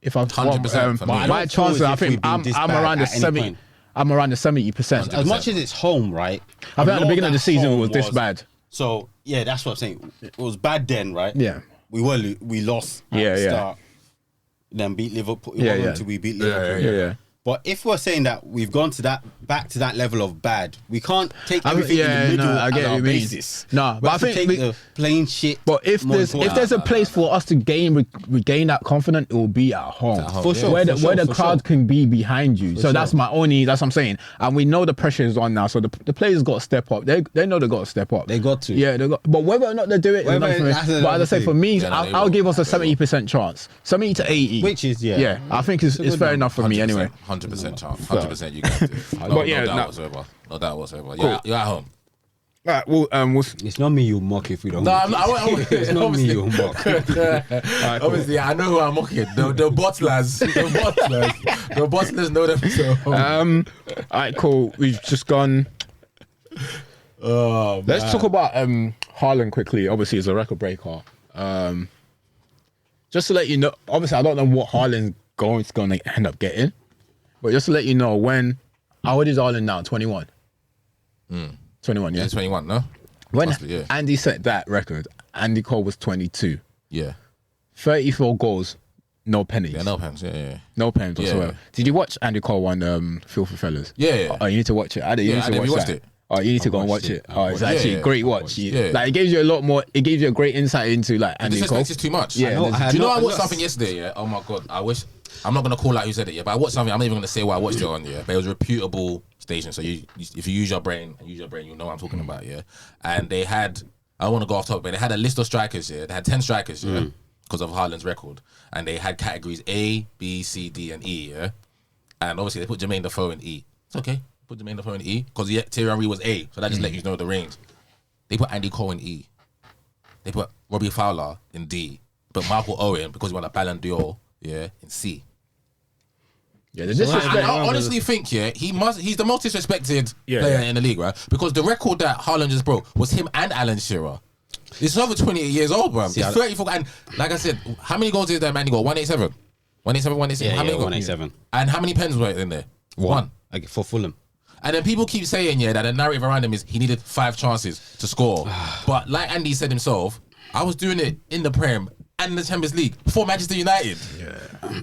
If I 100%. My chances, I think I'm around the 70. I'm around the 70%. As much as it's home, right? I think at the beginning of the season it was this bad. So yeah, that's what I'm saying. It was bad then, right? Yeah. We lost at the start. Then beat Liverpool. Until we beat Liverpool. Yeah. But if we're saying that we've gone to back to that level of bad, we can't take everything in the middle I get as our what you mean. basis. No, but I think take the plain shit. But if there's a place for us to regain that confidence, it will be at home. For sure. Where the crowd can be behind you. So that's that's what I'm saying. And we know the pressure is on now. So the players got to step up. They know they got to step up. They got to. Yeah, but whether or not they do it, but as I say, for me, I'll give us a 70% chance. 70 to 80. Which is Yeah, I think it's fair enough for me anyway. 100% chance. 100% you guys do. But yeah, no doubt whatsoever. You're at home. All right, well, it's not me you'll mock if we don't. No, it's not me you'll mock. Obviously, I know who I'm mocking. The butlers, the butlers know them. All right, cool. We've just gone. Let's talk about Haaland quickly. Obviously, it's a record breaker. Just to let you know, obviously, I don't know what Haaland's going to end up getting, but just to let you know, how old is Haaland now? 21. 21, yeah. 21, no? When yeah. Andy set that record, Andy Cole was 22. Yeah. 34 goals, no pennies. Yeah, no pens. Yeah. No pens whatsoever. Yeah. Did you watch Andy Cole won Filthy Fellas? Yeah. Oh, you need to watch it. You need to watch watched that. it. Oh, you need to go and watch it. Oh, it's actually a great watch. Like it gives you a lot more. It gives you a great insight into like Andy Cole. This is too much. Yeah. Do you know I watched something yesterday? Yeah. Oh my god. I wish. I'm not gonna call out who said it. Yeah. But I watched something. I'm not even gonna say what I watched it on. Yeah. But it was a reputable station. So if you use your brain, you know what I'm talking about. Yeah. And they had. I don't want to go off topic, but they had a list of strikers. Yeah. They had 10 strikers. Yeah. Because of Haaland's record, and they had categories A, B, C, D, and E. Yeah. And obviously they put Jermaine Defoe in E. It's okay. Put Jermaine Defoe in E because Thierry Henry was A, so that just let you know the range. They put Andy Cole in E. They put Robbie Fowler in D. But Michael Owen, because he won a Ballon d'Or, in C. Yeah, the disrespect. I honestly think, he's the most disrespected player in the league, right? Because the record that Haaland just broke was him and Alan Shearer. This is over 28 years old, bro. He's 34, and like I said, how many goals did that man got? 187. 187. Yeah, how many 187. And how many pens were in there? One. Like for Fulham. And then people keep saying, that the narrative around him is he needed 5 chances to score. But like Andy said himself, I was doing it in the Prem and the Champions League for Manchester United. Yeah.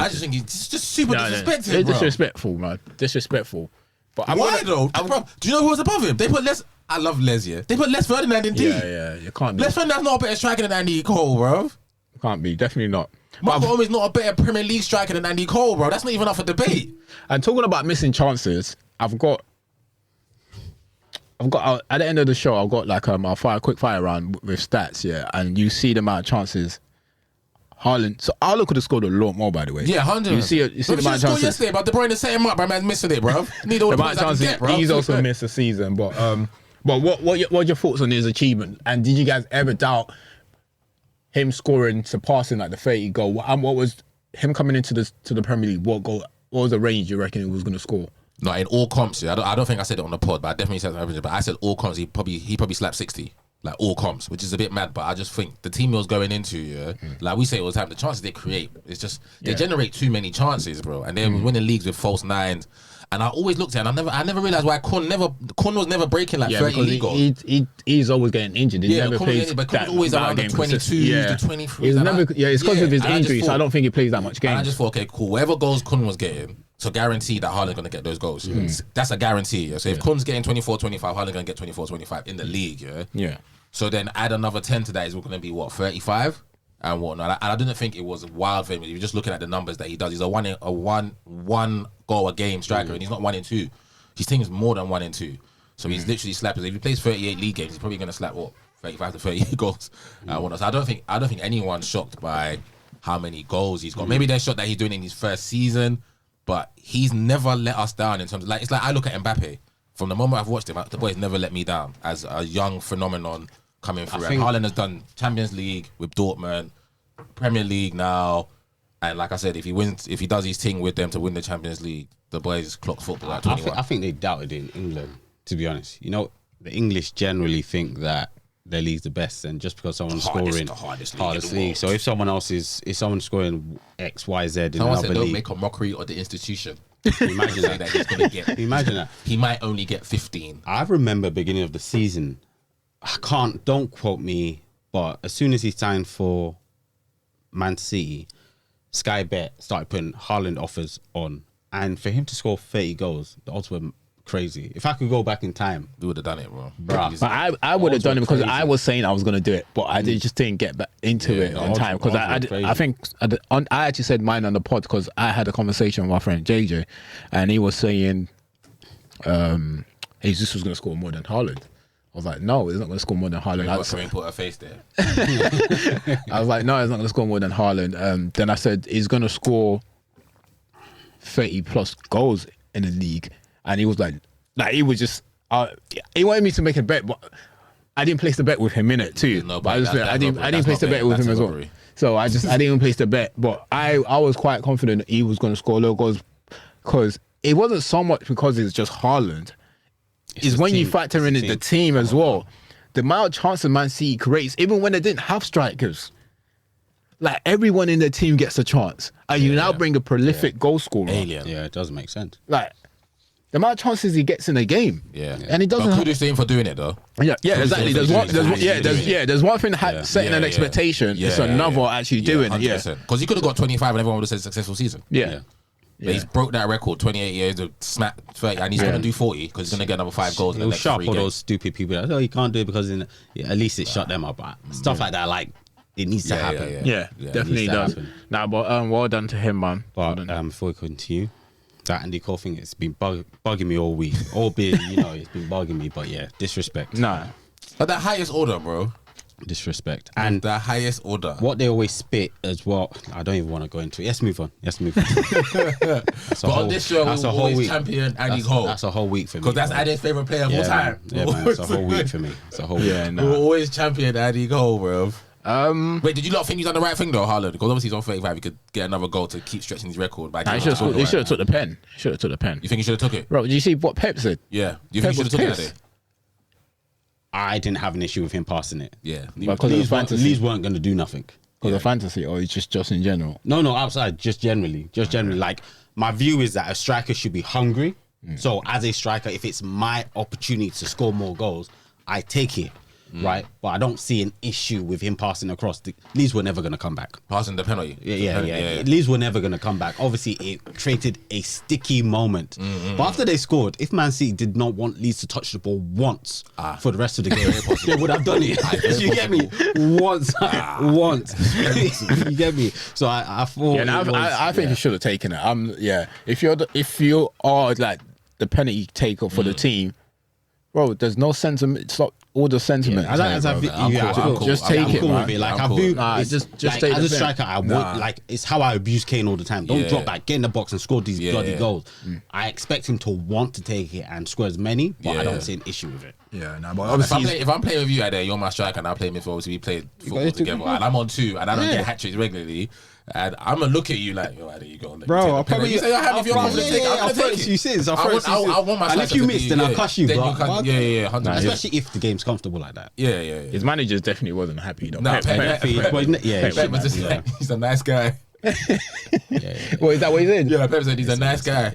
I just think he's just super disrespectful. It's disrespectful, man. Disrespectful. But why though? Do you know who was above him? They put Les. I love Les, They put Les Ferdinand in D. Yeah, you can't be. Les Ferdinand's not a better striker than Andy Cole, bro. Can't be, definitely not. Michael Owen's not a better Premier League striker than Andy Cole, bro. That's not even up for debate. And talking about missing chances, I've got at the end of the show, I've got like a quick fire round with stats, and you see the amount of chances Haaland. So Haaland could have scored a lot more, by the way. Yeah, 100. You see the amount of chances yesterday, but De Bruyne set him up, bro. Man's missing it, bro. Need all the amount of chances bro. he's also missed a season. But what are your thoughts on his achievement? And did you guys ever doubt him scoring, surpassing like the 30 goal? What was him coming into the Premier League? What was the range you reckon he was going to score? No, in all comps, I don't think I said it on the pod, but I definitely said average. But I said all comps, he probably slapped 60, like all comps, which is a bit mad. But I just think the team he was going into, like we say all the time, the chances they create, it's just they generate too many chances, bro, and they're winning leagues with false nines. And I always looked at it, and I never realized why Kun was never breaking like 30 league goals. He's always getting injured. He never plays but Kun's always around the 22s, the 23s. It's because of his injury, so I don't think he plays that much games. And I just thought, okay, cool. Whatever goals Kun was getting, so guarantee that Haaland's going to get those goals. That's a guarantee. So if Kun's getting 24, 25, Haaland's going to get 24, 25 in the league. Yeah. So then add another 10 to that is going to be what, 35? And whatnot. And I didn't think it was wild for him. You're just looking at the numbers that he does. He's a one goal a game striker, and he's not 1 in 2. His team is more than 1 in 2. So he's literally slapping. If he plays 38 league games, he's probably going to slap 35 to 38 goals. And whatnot. So I don't think anyone's shocked by how many goals he's got. Maybe they're shocked that he's doing it in his first season, but he's never let us down in terms of it's like I look at Mbappe. From the moment I've watched him, the boy's never let me down as a young phenomenon coming through. And Haaland has done Champions League with Dortmund, Premier League now, and like I said, if he does his thing with them to win the Champions League, the boys clock football at 21. I think they doubted it in England, to be honest. You know, the English generally think that their league's the best, and just because someone's scoring the hardest league. So if someone's scoring X, Y, Z in someone another said, league, don't make a mockery of the institution. Imagine that he's gonna get. Imagine that he might only get 15. I remember beginning of the season. Don't quote me, but as soon as he signed for Man City, Sky Bet started putting Haaland offers on, and for him to score 30 goals, the odds were crazy. If I could go back in time, we would have done it, bro. But I would have done it because I was saying I was going to do it, but I just didn't get back into it on time because I think I actually said mine on the pod because I had a conversation with my friend JJ, and he was saying Jesus was going to score more than Haaland. I was like, no, he's not going to score more than Haaland. I put a face there. I was like, no, he's not going to score more than Haaland. Then I said, he's going to score 30 plus goals in the league. And he was like he was just, he wanted me to make a bet, but I didn't place the bet with him in it too. No, but I didn't place the bet with him as well. So I didn't even place the bet. But I was quite confident he was going to score a lot of goals because it wasn't so much because it's just Haaland. Is when you factor in the team as well. The amount of chances Man City creates, even when they didn't have strikers. Like everyone in the team gets a chance. And you now bring a prolific goal scorer. Alien. Yeah, it does make sense. Like the amount of chances he gets in a game. Yeah. And he doesn't. But kudos to him for doing it though. Yeah, exactly. There's one thing setting an expectation. It's another actually doing it. Yeah. Because he could have got 25 and everyone would have said successful season. Yeah. But he's broke that record, 28 years of smack 30, and he's going to do 40 because he's going to get another 5 goals in the He'll next shut 3 all games. those stupid people that, you can't do it because at least it shut them up. But stuff like that, like, it needs to happen. Yeah, definitely needs to does. happen. Nah, but well done to him, man. But before we continue, that Andy Cole thing, it's been bugging me all week. Albeit, it's been bugging me. But yeah, disrespect. Nah. At the highest order, bro. Disrespect. And The highest order. what they always spit as well, I don't even want to go into it. Let's move on. That's But on this show, that's we a will whole always week. champion Andy Cole. That's a whole week for me. Because that's bro. Andy's favourite player of all Yeah, time. man. Yeah, man. It's a whole week for me. It's a whole week. Yeah, We'll nah. always champion Andy Cole, bro. Wait, did you not think he's done the right thing though, Haaland? Because obviously he's on 35, he could get another goal to keep stretching his record. But Nah, he should have took the pen. Should have took the pen. You think he should have took it? Bro, did you see what Pep said? Yeah. Do you Pep think he should have was took it that pissed. day? I didn't have an issue with him passing it. Yeah. Because of fantasy. Leeds weren't going to do nothing. Because of fantasy, or it's just in general. No, outside, just generally. Like, my view is that a striker should be hungry. So, as a striker, if it's my opportunity to score more goals, I take it, right? But I don't see an issue with him passing across. The Leeds were never going to come back. Passing the penalty. Yeah. Leeds were never going to come back. Obviously, it created a sticky moment. But after they scored, if Man City did not want Leeds to touch the ball once for the rest of the game, they would have done it. You get me? Once. You get me? So I thought. Yeah, I think he should have taken it. If you are like the penalty taker for the team, bro, there's no sentiment. It's not all the sentiment. Just take it, man. Like, I'm I view, Nah, it's just like, take as the a pen. striker, I would like, it's how I abuse Kane all the time. Don't Yeah. drop back, get in the box and score these bloody goals. Mm. I expect him to want to take it and score as many, but I Yeah. don't see an issue with it. Yeah, nah, but obviously, If I'm playing with you out there, you're my striker and I play midfield, obviously we play football guys do together, good. and I'm on 2 and I don't get hat tricks regularly, and I'm gonna look at you like, yo, there you go. Bro, I'll probably you say, if you're not gonna take it, I'm gonna take it. since. I want my And if striker you to miss, be- then I'll yeah. cuss you, Then bro. you can- yeah, 100%. Especially if the game's comfortable like that. Yeah. his manager definitely wasn't happy. Though. Nah, Pep- Pep was just like, he's a nice guy. Well, is that what he said? Yeah, Pep said he's a nice guy.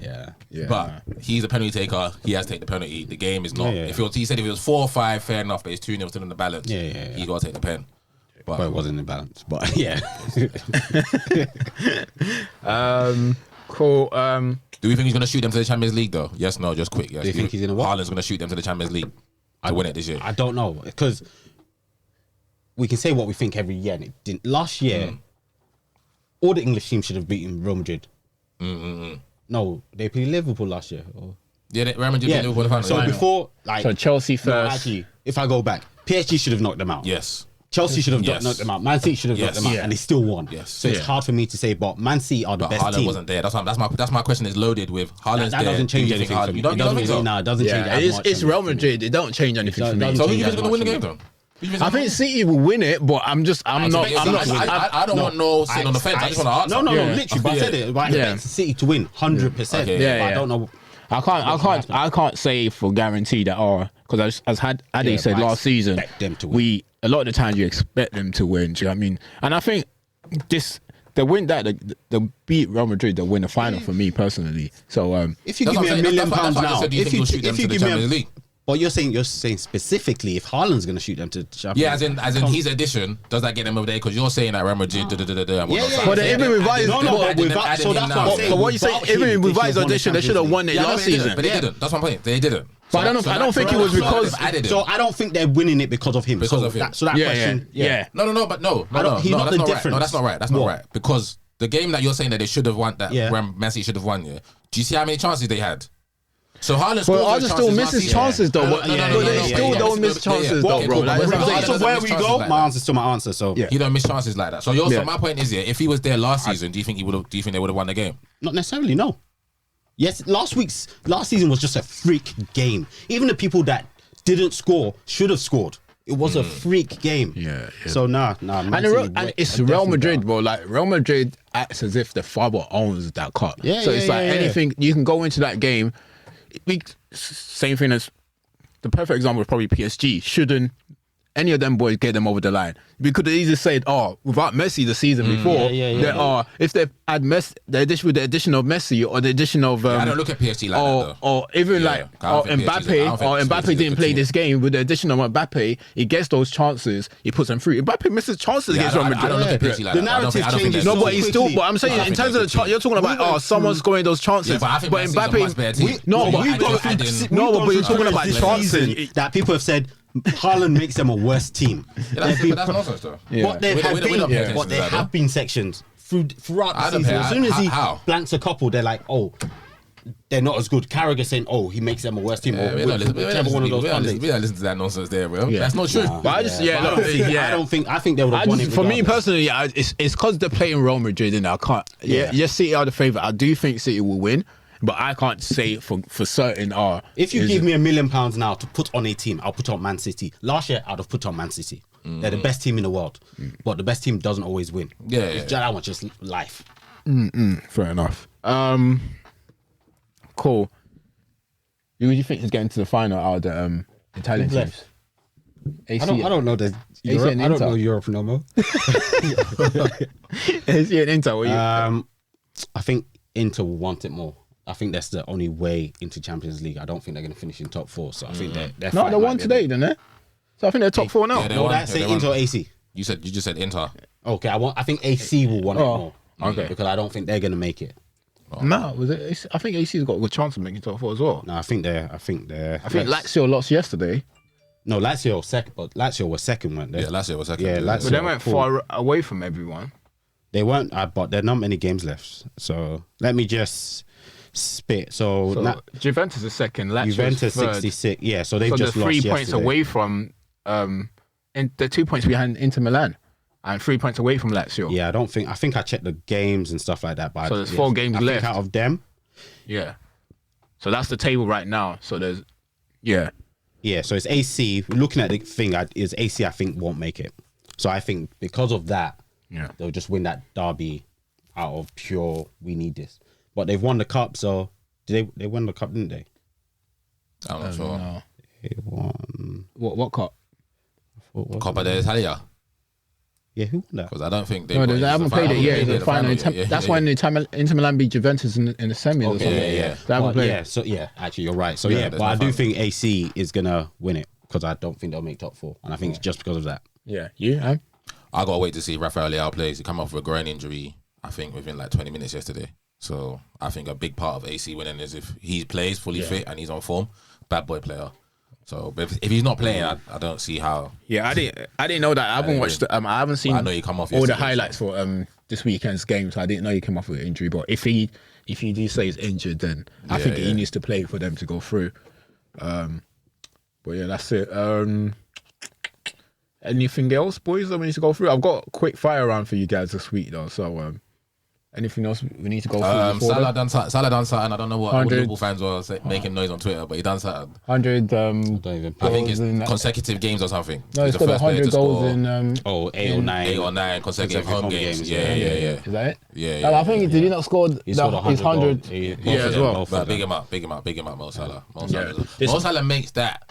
Yeah. But he's a penalty taker. He has to take the penalty. The game is not. Yeah. He said if it was 4 or 5, fair enough. But it's 2-0 still in the balance. Yeah. He got to take the pen. But it wasn't in balance. But yeah. Cool. Do we think he's going to shoot them to the Champions League though? Yes, no, just quick. Yes. Do you think he's gonna what? Haaland's going to shoot them to the Champions League to win it this year. I don't know, because we can say what we think every year, and it didn't. Last year, all the English teams should have beaten Real Madrid. No, they played Liverpool last year. Yeah, Real Madrid beat Liverpool in the final. So Yeah, I know. before, like, So Chelsea no, first. actually, if I go back, PSG should have knocked them out. Yes. Chelsea should have Yes. knocked them out. Man City should have knocked Yes. them out, Yeah. and they still won. Yes. So it's Yeah. hard for me to say, but Man City are the But best Haaland team. wasn't there. That's my question is loaded with Haaland's That there. doesn't Do change you think anything for Haaland- me. You don't think so? No, it doesn't change Yeah, that much. it's Real Madrid. It don't change anything for me. doesn't So who do change you think's that going to win the much game for though? I think City will win it, but I'm not. I don't want no sit on the fence. I just want to answer. No, Yeah. literally. But I said it. But I expect City to win 100%. Okay. Yeah, But I yeah. don't know. I can't say for guarantee that because as Adi Yeah, said but I last season, expect them to win. a lot of the times you expect them to win. Do you know what I mean? And I think they beat Real Madrid, they'll win the final for me personally. So If you That's give me what I'm $1 saying. million That's why I now, said, do you think you'll shoot them to the Champions League? But you're saying specifically if Haaland's going to shoot them to the Champions Yeah, as in his addition, does that get them over there? Because you're saying that Real Madrid, and whatnot. yeah. So I'm But saying even that- with Vice- No, adding so him that's now. what I'm saying. but what you say? Without Even him, with they Vice should have won the audition, they should have won it Yeah, last they didn't, season. but they didn't. That's my point. They didn't. But I don't think it was because- added him. So I don't think they're winning it because of him. Because of him. So that question, yeah. No, He's that's not not the right. No, difference. that's not right. That's not What? right. Because the game that you're saying that they should have won, that Yeah. Man City should have won, yeah. Do you see how many chances they had? So Haaland But scored those Arsenal still chances misses last season. chances though. No, But no, no, they no, still yeah, don't yeah, miss yeah, chances yeah, though, yeah, bro. cool, Like, but that's what I'm regardless saying. of where we chances go, like my that. answer's still my answer. So Yeah. He don't miss chances like that. So Yeah. my point is, yeah, if he was there last season, do you think they would have won the game? not necessarily, no. Yes, last season was just a freak game. Even the people that didn't score should have scored. It was a freak game. Yeah. So nah. And it's Real Madrid, bro. Like Real Madrid acts as if the father owns that cup. Yeah, so it's yeah, like yeah, yeah. anything you can go into that game. Same thing as the perfect example is probably PSG. Shouldn't any of them boys get them over the line? we could have easily said, oh, without Messi the season before, there are, if they add Messi, with the addition of Messi or the addition of I don't look at PSG like that, though. or even Mbappe didn't play this game with the addition of Mbappe, he gets those chances, he puts them through. Mbappe misses chances against Real Madrid. I don't look at PSG like The that. narrative I don't think changes. there's- No, but he's still. But I'm saying I in think terms of the chance, you're talking about someone's scoring those chances. Yeah, but I think Messi's a Mbappe, much better team. no, but We've got but through- but you're talking about this chances. season that people have said Haaland makes them a worse team. Yeah, that's nonsense, though. What they've We had don't pay attention been, what to there that, have been sections throughout I the don't season. pay- As soon as he how? blanks a couple, they're like, oh, they're not as good. Carragher saying, oh, he makes them a worse team. Yeah, or we don't whichever one of those pundits. we don't listen to that nonsense there, bro. Yeah. That's not true. But I just, But I don't think they would have won it. For me regardless. personally, it's because they're playing Real Madrid, and I can't. Yes, City are the favourite. I do think City will win, but I can't say for certain. If you give me £1 million now to put on a team, I'll put on Man City. Last year, I'd have put on Man City. They're the best team in the world, but the best team doesn't always win. That one's just life. fair enough. Cool. Who do you think is getting to the final out of the Italian Who's teams? AC, I don't know. Europe, I don't know Europe no more. AC and Inter. What you? I think Inter will want it more. I think that's the only way into Champions League. I don't think they're going to finish in top 4. So I think they're No, fighting they won like today, didn't they? So I think they're top 4 now. Yeah, they No, won. that's Yeah, it. they Inter or won. AC. You just said Inter. Okay, I think AC will want it more. okay. Because I don't think they're going to make it. No, was it? I think AC's got a good chance of making top 4 as well. No, I think they're. I think Lazio lost yesterday, No, Lazio second, but Lazio was second, weren't they? Yeah, last year was second. Yeah, but Lazio. they went cool. far away from everyone. They weren't, but there are not many games left. So let me just spit. So, So Juventus is second, Lazio Juventus is third. 66. Yeah, so they've So just they're 3 lost points yesterday. away from, and they're 2 points behind Inter Milan, and 3 points away from Lazio. Yeah, I think I checked the games and stuff like that. But So there's 4 games I left. think out of them. Yeah. So that's the table right now. So there's, yeah. Yeah, so it's AC. Looking at the thing, is AC. I think won't make it. So I think because of that, Yeah. they'll just win that derby out of pure. We need this, but they've won the cup. So they won the cup, didn't they? I'm not sure. No. They won. What cup? Coppa d'Italia. Yeah, who won that? Because I don't think No, they haven't played it yet. It's the final. Yeah, That's why Inter Milan beat Juventus in the semis or something. yeah. They haven't But played. yeah, so yeah, actually you're right. So Yeah, yeah, there's but no I do final. think AC is gonna win it because I don't think they'll make top 4, and I think it's just because of that. Yeah. You? Huh? I gotta wait to see Rafael Leao plays. He come off with a groin injury, I think, within like 20 minutes yesterday. So I think a big part of AC winning is if he plays fully fit and he's on form. Bad boy player. So but if he's not playing, I don't see how. Yeah, I didn't know that. I haven't watched. I haven't seen. I know he come off all the yesterday, highlights for this weekend's game. So I didn't know he came off with an injury. But if you do say he's injured, then I think he needs to play for them to go through. But yeah, that's it. Anything else, boys, that we need to go through? I've got a quick fire round for you guys this week, though. So anything else we need to go through? before Salah then? done something. I don't know what all 100. Liverpool fans were making noise on Twitter, but he done something. 100. Don't even. I think Goals it's in- consecutive games or something. No, He's it's got 100 goals in. 8 or 9. 8 or 9 consecutive home games. Yeah. Is that it? Yeah, And I think did he not score He scored his 100? goals. He- Yeah, as well. both But of big them. him up, Mo Salah. Yeah. Mo Salah makes that.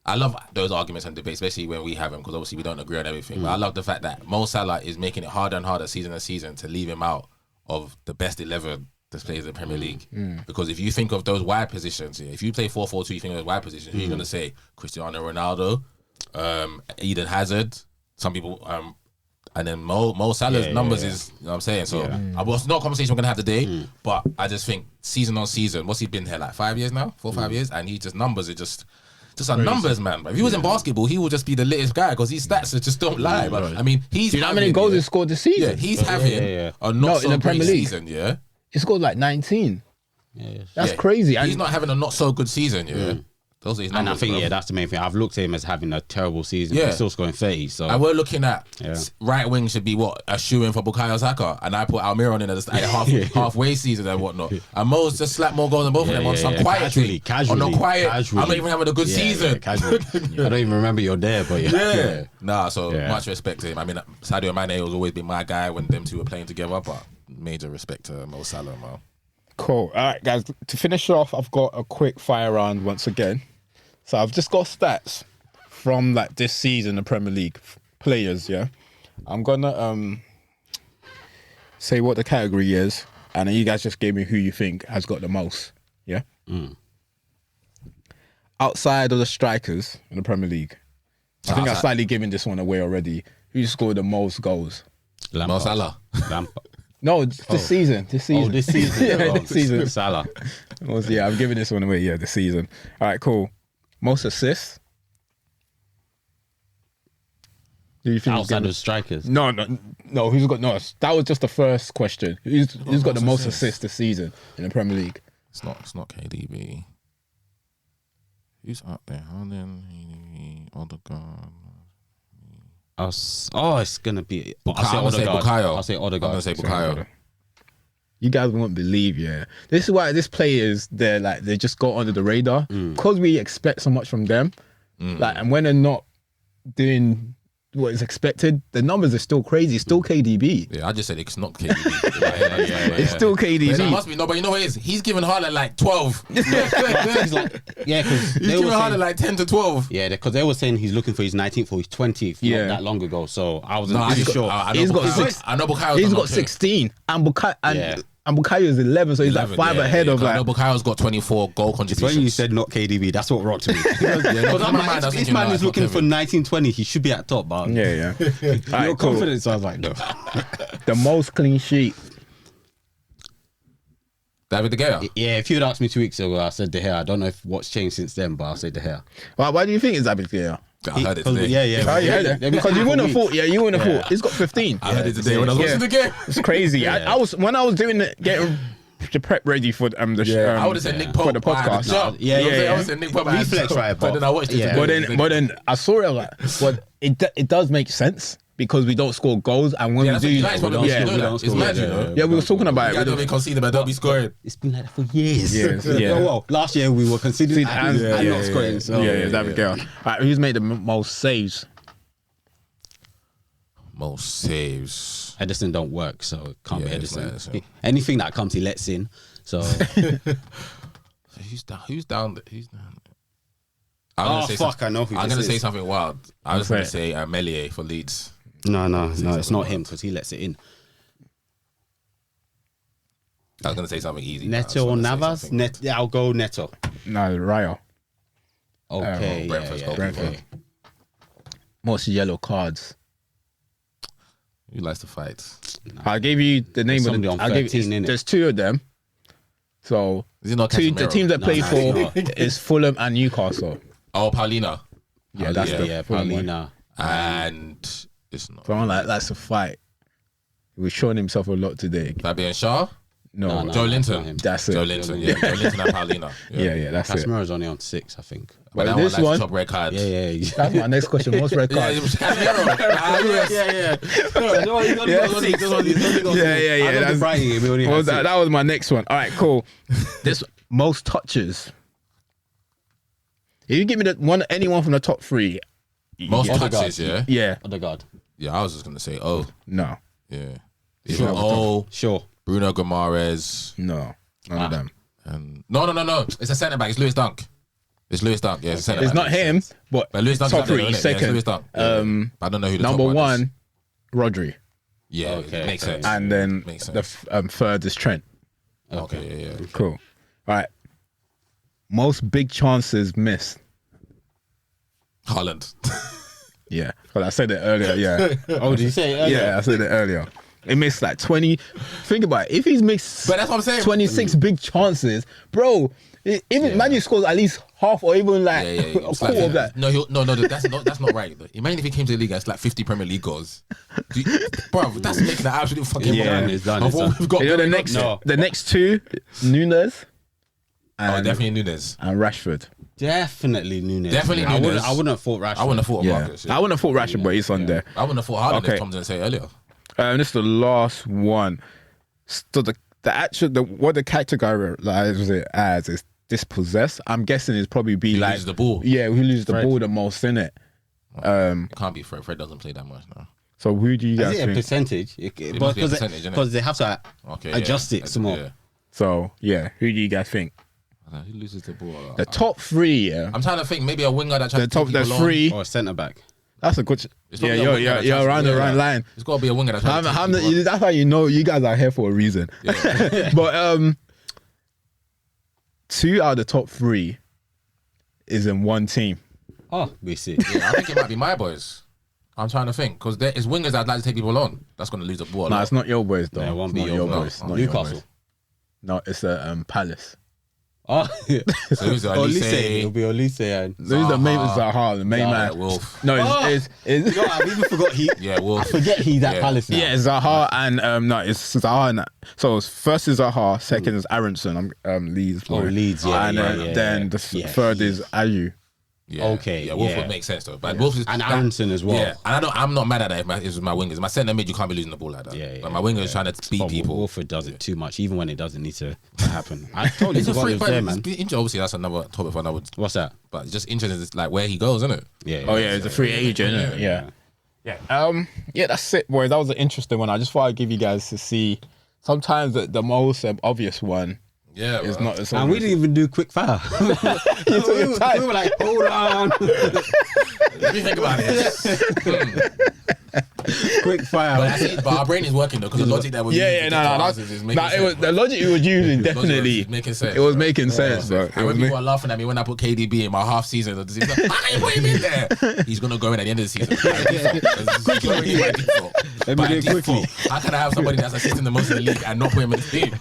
I love those arguments and debates, especially when we have them, because obviously we don't agree on everything. But I love the fact that Mo Salah is making it harder and harder season to season to leave him out of the best 11 that plays in the Premier League. Because if you think of those wide positions, if you play 4-4-2, you think of those wide positions, who are you going to say? Cristiano Ronaldo, Eden Hazard, some people, and then Mo Salah's numbers is, you know what I'm saying? So it's not a conversation we're going to have today, but I just think season on season, what's he been here, like 5 years now? 4 or 5 years? And he just numbers are just a numbers, man. But if he was in basketball, he would just be the litest guy because his stats just don't lie. But I mean, he's Do you know how many goals he scored this season? Yeah, he's having a not in the so great Premier League. season. Yeah, He scored like 19. That's Yeah. crazy. He's And not having a not so good season. Yeah, those are his And I numbers, think bro. that's the main thing. I've looked at him as having a terrible season. Yeah. He's still scoring 30. So And we're looking at Yeah. right wing should be what a shoe in for Bukayo Saka, and I put Almiron in at halfway season and whatnot. And Mo's just slapped more goals than both of them on some quiet thing. Casually. On a quiet. I'm not even having a good season. Casually. I don't even remember you're there, but yeah. Nah, so Yeah. much respect to him. I mean, Sadio Mane has always been my guy when them two were playing together, but major respect to Mo Salah, man. cool. All right, guys. To finish off, I've got a quick fire round once again. So I've just got stats from like this season, the Premier League, players. Yeah, I'm gonna say what the category is, and then you guys just give me who you think has got the most. Yeah. Outside of the strikers in the Premier League, I think I'm slightly giving this one away already. Who scored the most goals? Mo Salah. No, this season. This season. Oh, this season. Yeah, this season. Salah. Yeah, I'm giving this one away. Yeah, this season. All right, cool. Most assists. Do you think Outside of strikers? No. Who's got no? That was just the first question. Who's got the most assists this season in the Premier League? It's not KDB. Who's up there? Holland, Odegaard. It's gonna be. I'll say Bukayo. I'll say Odegaard. I'm gonna say Bukayo. You guys won't believe, yeah. This is why these players, they just go under the radar because we expect so much from them. Like, and when they're not doing what is expected, the numbers are still crazy. It's still KDB. Yeah, I just said it's not KDB. It's still KDB. But it must be but you know what it is? He's giving Haaland like 12. Because He's giving Haaland like 10 to 12. Yeah, because they were saying he's looking for his 19th or his 20th not that long ago. So I wasn't I'm sure. I know He's got Bukayo. I know Bukayo's He's done got okay. 16, and Bukayo is 11, so he's 11, like 5 ahead of I like. know Bukayo's got 24 goal It's contributions. when you said not KDB, that's what rocked me. Because this man is looking for 1920. He should be at top, but Yeah. All your right, cool. confidence. I was like, no. The most clean sheet. David De Gea. Yeah, if you had asked me 2 weeks ago, I said De Gea. I don't know if what's changed since then, but I'll say De Gea. Why do you think it's David De Gea? I heard it today. Yeah. Oh, you heard it? Because you wouldn't have thought. Yeah, you wouldn't have thought. He's got 15. I heard it today when I was watching the game. It's crazy. I was when I was doing it, getting the prep ready for the I would have said Nick Pope for the podcast. I would have said Nick Pope. Reflex, right? But then I watched it today. But then I saw it like, but it does make sense because we don't score goals, and when we do, we don't we were talking about You it. don't be conceding, but don't be scoring. It's been like that for years. Yeah. Well, last year we were conceding and not scoring. So David De Gea. All right, who's made the most saves? Most saves. Edison don't work, so it can't be it's not Edison. Edison. Anything that comes, he lets in. So Who's down? Who's down? I know who I'm this gonna say is. something wild. I was gonna say Melier for Leeds. No, it's not him because he lets it in. I was gonna say something easy. Neto or Navas? I'll go Neto. No, Raya. Okay, Brentford's goalkeeper. Brentford. Most yellow cards. Who likes to fight? I gave you the name of somebody the. on I gave 13, innit? There's 2 of them. So Is it not the Casemiro? teams that play No, for is Fulham and Newcastle. Oh, Paulina. Yeah, that's the Fulham one. Paulina. And it's not. So I'm like, that's a fight. He was showing himself a lot today. Fabian Shaw? No, No, Joe that's not Linton. him. that's it. Joe Linton, yeah. Joe Linton and Paulina. Yeah, that's it. Casemiro's only on 6, I think. But that this one likes one- to chop red cards. Yeah. That's my next question. Most red Yeah, cards. it was Casemiro. Yeah. That's Brighton. We only Well, had that 6. was my next one. All right, cool. This most touches. If you give me anyone from the top 3, Most Odegaard. touches, yeah? yeah, Odegaard. Yeah, I was just going to say, no, yeah. Sure. Sure. Bruno Guimaraes. none of them. And no. It's a centre back. It's Lewis Dunk. It's Lewis Dunk. Yeah, it's a centre It's back. not him, but Lewis Dunk's top up there, 3, innit? Yeah, it's second. Lewis Dunk. Yeah. I don't know who the Number top one is. 1, Rodri, Yeah, Okay, makes okay. sense. and then Makes the sense. third is Trent. Okay, yeah. Cool. All right. Most big chances missed. Haaland. Yeah, because I said it earlier. Yeah. Oh, did you say it earlier? Yeah, I said it earlier. He missed like 20. Think about it. If he's missed But that's what I'm saying. 26 big chances, bro, even Manu scores at least half or even like Yeah. a It's quarter like, of that. No, that's not right. Imagine if he came to the league, it's like 50 Premier League goals. Bro, that's making an absolute fucking It's done. of what we've got. You know, going on. the next 2, Nunes and, Definitely Nunes. and Rashford. Definitely Nunes. Definitely I Nunes. wouldn't have thought Rashford. I wouldn't have thought of Yeah. Marcus. I wouldn't have thought Rashford, but he's on there. I wouldn't have thought Haaland, Okay. as Tom didn't say earlier. This is the last one. So the what the categorizes it as is dispossessed. I'm guessing it's probably be Who like loses the ball? Yeah, who loses the Fred. ball the most in it. It can't be Fred. Fred doesn't play that much now. So who do you Is guys it a think? percentage? must be a percentage, innit? Because they have to Okay, adjust it some more. Yeah. So yeah, who do you guys think? Who loses the ball? The top 3, yeah. I'm trying to think. Maybe a winger that tries The to top, keep there's people on. 3. Or a centre back. That's a good. It's got Yeah, to be a winger you're that tries to around do the right that. line. It's got to be a winger that's trying to take people on. That's how you know you guys are here for a reason. Yeah. But 2 out of the top 3 is in one team. Oh, we see. Yeah, I think it might be my boys. I'm trying to think because there is wingers I'd like to take people on. That's going to lose the ball. No, it's not your boys though. Yeah, it won't It's be not your boys. boys. Not your Newcastle. boys. No, it's Palace. Oh, yeah. So who's the Olise. Olise? It'll be Olise and Who's the main Zaha, the main Yeah, man? Wolf. No, Oh! it's Yo, I've even forgot he. Yeah, Wolf. I forget he's at Yeah. Palace now. yeah, Zaha and no, it's Zaha. And, so first is Zaha, second is Aronson. Leeds. Oh, Leeds, yeah, and yeah, then the third is Ayew. Yeah. Okay, Yeah, Wolf yeah. would make sense though. But Wolf is And Aronson as well. Yeah, and I'm not mad at that if it was my wingers. My centre mid, you can't be losing the ball like that. Yeah, But my wingers is trying to beat But people. Wolford does it too much, even when it doesn't need to happen. I totally It's a forgot free he was there, man. man. Obviously, that's another topic for another. What's that? But it's just interesting, it's like where he goes, isn't it? Yeah. Oh yeah, it's a free agent. Isn't it? Yeah. Yeah, that's it, boys. That was an interesting one. I just thought I'd give you guys to see. Sometimes the most obvious one Yeah, is bro. not as And we didn't even do quick fire. we were like, hold on. Let me think about it. Quick fire. But our brain is working though, because the logic that we're using to get to our answers is making it sense, was bro. the logic you was using. Logic was Definitely, making sense, it was bro. making sense, bro. It And was when people are laughing at me when I put KDB in my half season, he's like, how can you put him in there? He's gonna go in at the end of the season. Quickly. Let me do it quickly. How can I have somebody that's assisting the most in the league and not put him in the team?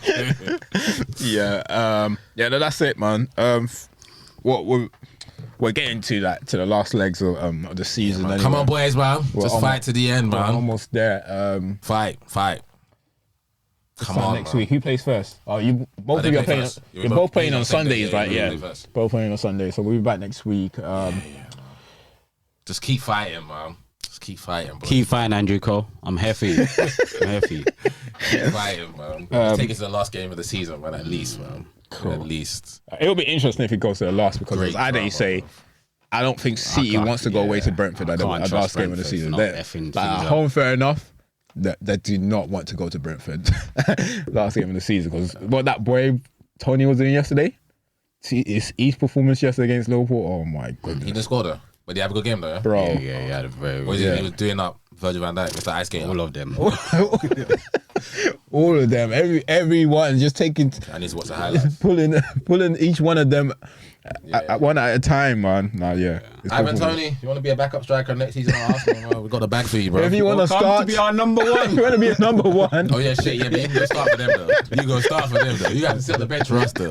Yeah, no, that's it, man. What we're getting to the last legs of the season. Man, anyway. come on, boys, man. Just almost- fight to the end, We're man. almost there. Fight. Come on, next man. week. Who plays first? Oh, you both they of you are play playing. first. Yeah, we You're both both playing play on on Sunday, Sundays, yeah, right? we Yeah, play first. both playing on Sunday. So we'll be back next week. Just keep fighting, man. Just keep fighting, bro. Keep fighting, Andrew Cole. I'm here for you. I'm here for you. Keep fighting, man. Take it to the last game of the season, man. At least, man. Cool. At least. It'll be interesting if it goes to the last because Great as Ade drama, say, bro. I don't think City can't- wants to go away yeah. to Brentford at the can't at trust last game of the Brentford season. for not effing Like, at things up. home, fair enough. They do not want to go to Brentford last game of the season because what that boy Tony was doing yesterday, his performance yesterday against Liverpool. Oh my He goodness, didn't score though. But they have a good game though, yeah? bro. Yeah, he had a very What is it? He was doing up Virgil van Dijk, Mr. Ice Skater. all of them. All of them, everyone, just taking, I need to watch the highlights. pulling each one of them one at a time, man. Nah, yeah. It's Ivan good for me. Tony, you want to be a backup striker next season at Arsenal? Bro? We got the bag for you, bro. If you want to Come start, to be our number one. you want to be a number one. Oh yeah, shit, yeah, but you go start for them though. You go start for them though. You got to sit on the bench roster.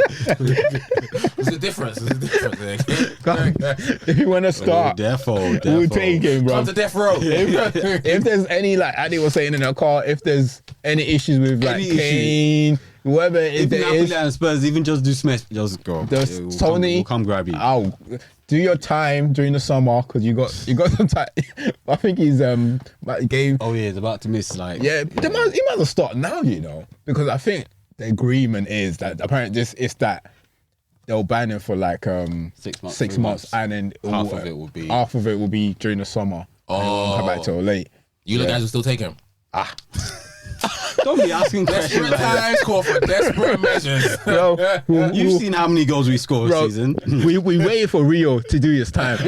There's a difference. If you want to start, Therefore, we'll take him, bro. Come to death row. If there's any, like Addy was saying in the car, if there's any issues with like Any issue. Kane, whoever it If Napoli is, and Spurs even just do Smith, just go. Just We'll Tony, we'll come grab you. I'll do your time during the summer because you got some time. I think he's game. Oh yeah, he's about to miss like. Yeah, he might as well start now, you know, because I think the agreement is that apparently that they'll ban him for like 6 months, 6 3 months, and then Half of it will be- half of it will be during the summer. And it won't come back till late. You guys will still take him. Don't be asking questions. Desperate Like that. times call for desperate measures. Bro, You've seen how many goals we scored Bro, this season. we waited for Rio to do his time.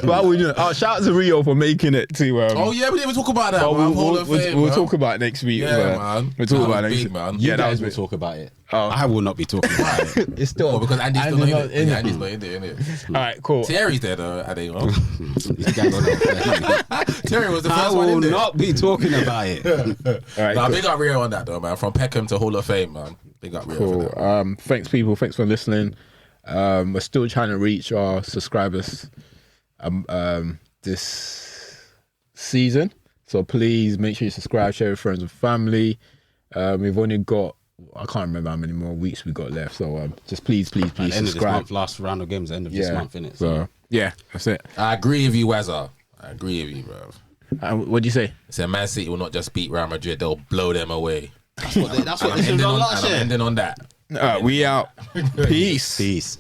But we doing? Oh, shout out to Rio for making it to. Oh yeah, we didn't even talk about that. but Man. Hall of Fame, we'll man. talk about it next week. Yeah, man. We'll talk That about was it next big, week. man. You Yeah, that guys was will big. talk about it. Oh. I will not be talking about it. It's still Oh, because Andy's still not in it. in Yeah, it. Andy's not in it. All right, cool. Thierry's there though. I think. Well. You guys will not. Thierry was the I first one will in there. not be talking about it. All right, Nah, cool. big up Rio on that though, man. From Peckham to Hall of Fame, man. Big up Rio. Cool. For that. Thanks, people. Thanks for listening. We're still trying to reach our subscribers this season. So please make sure you subscribe, share with friends and family. We've only got, I can't remember how many more weeks we got left. So just please At the end of this subscribe. month, last round of games, end of this month, innit? So yeah, that's it. I agree with you, Wazza. I agree with you, bro. What'd you say? So Man City will not just beat Real Madrid; they'll blow them away. That's what And they should have done last I'm year. ending on that. We out. Peace. Peace.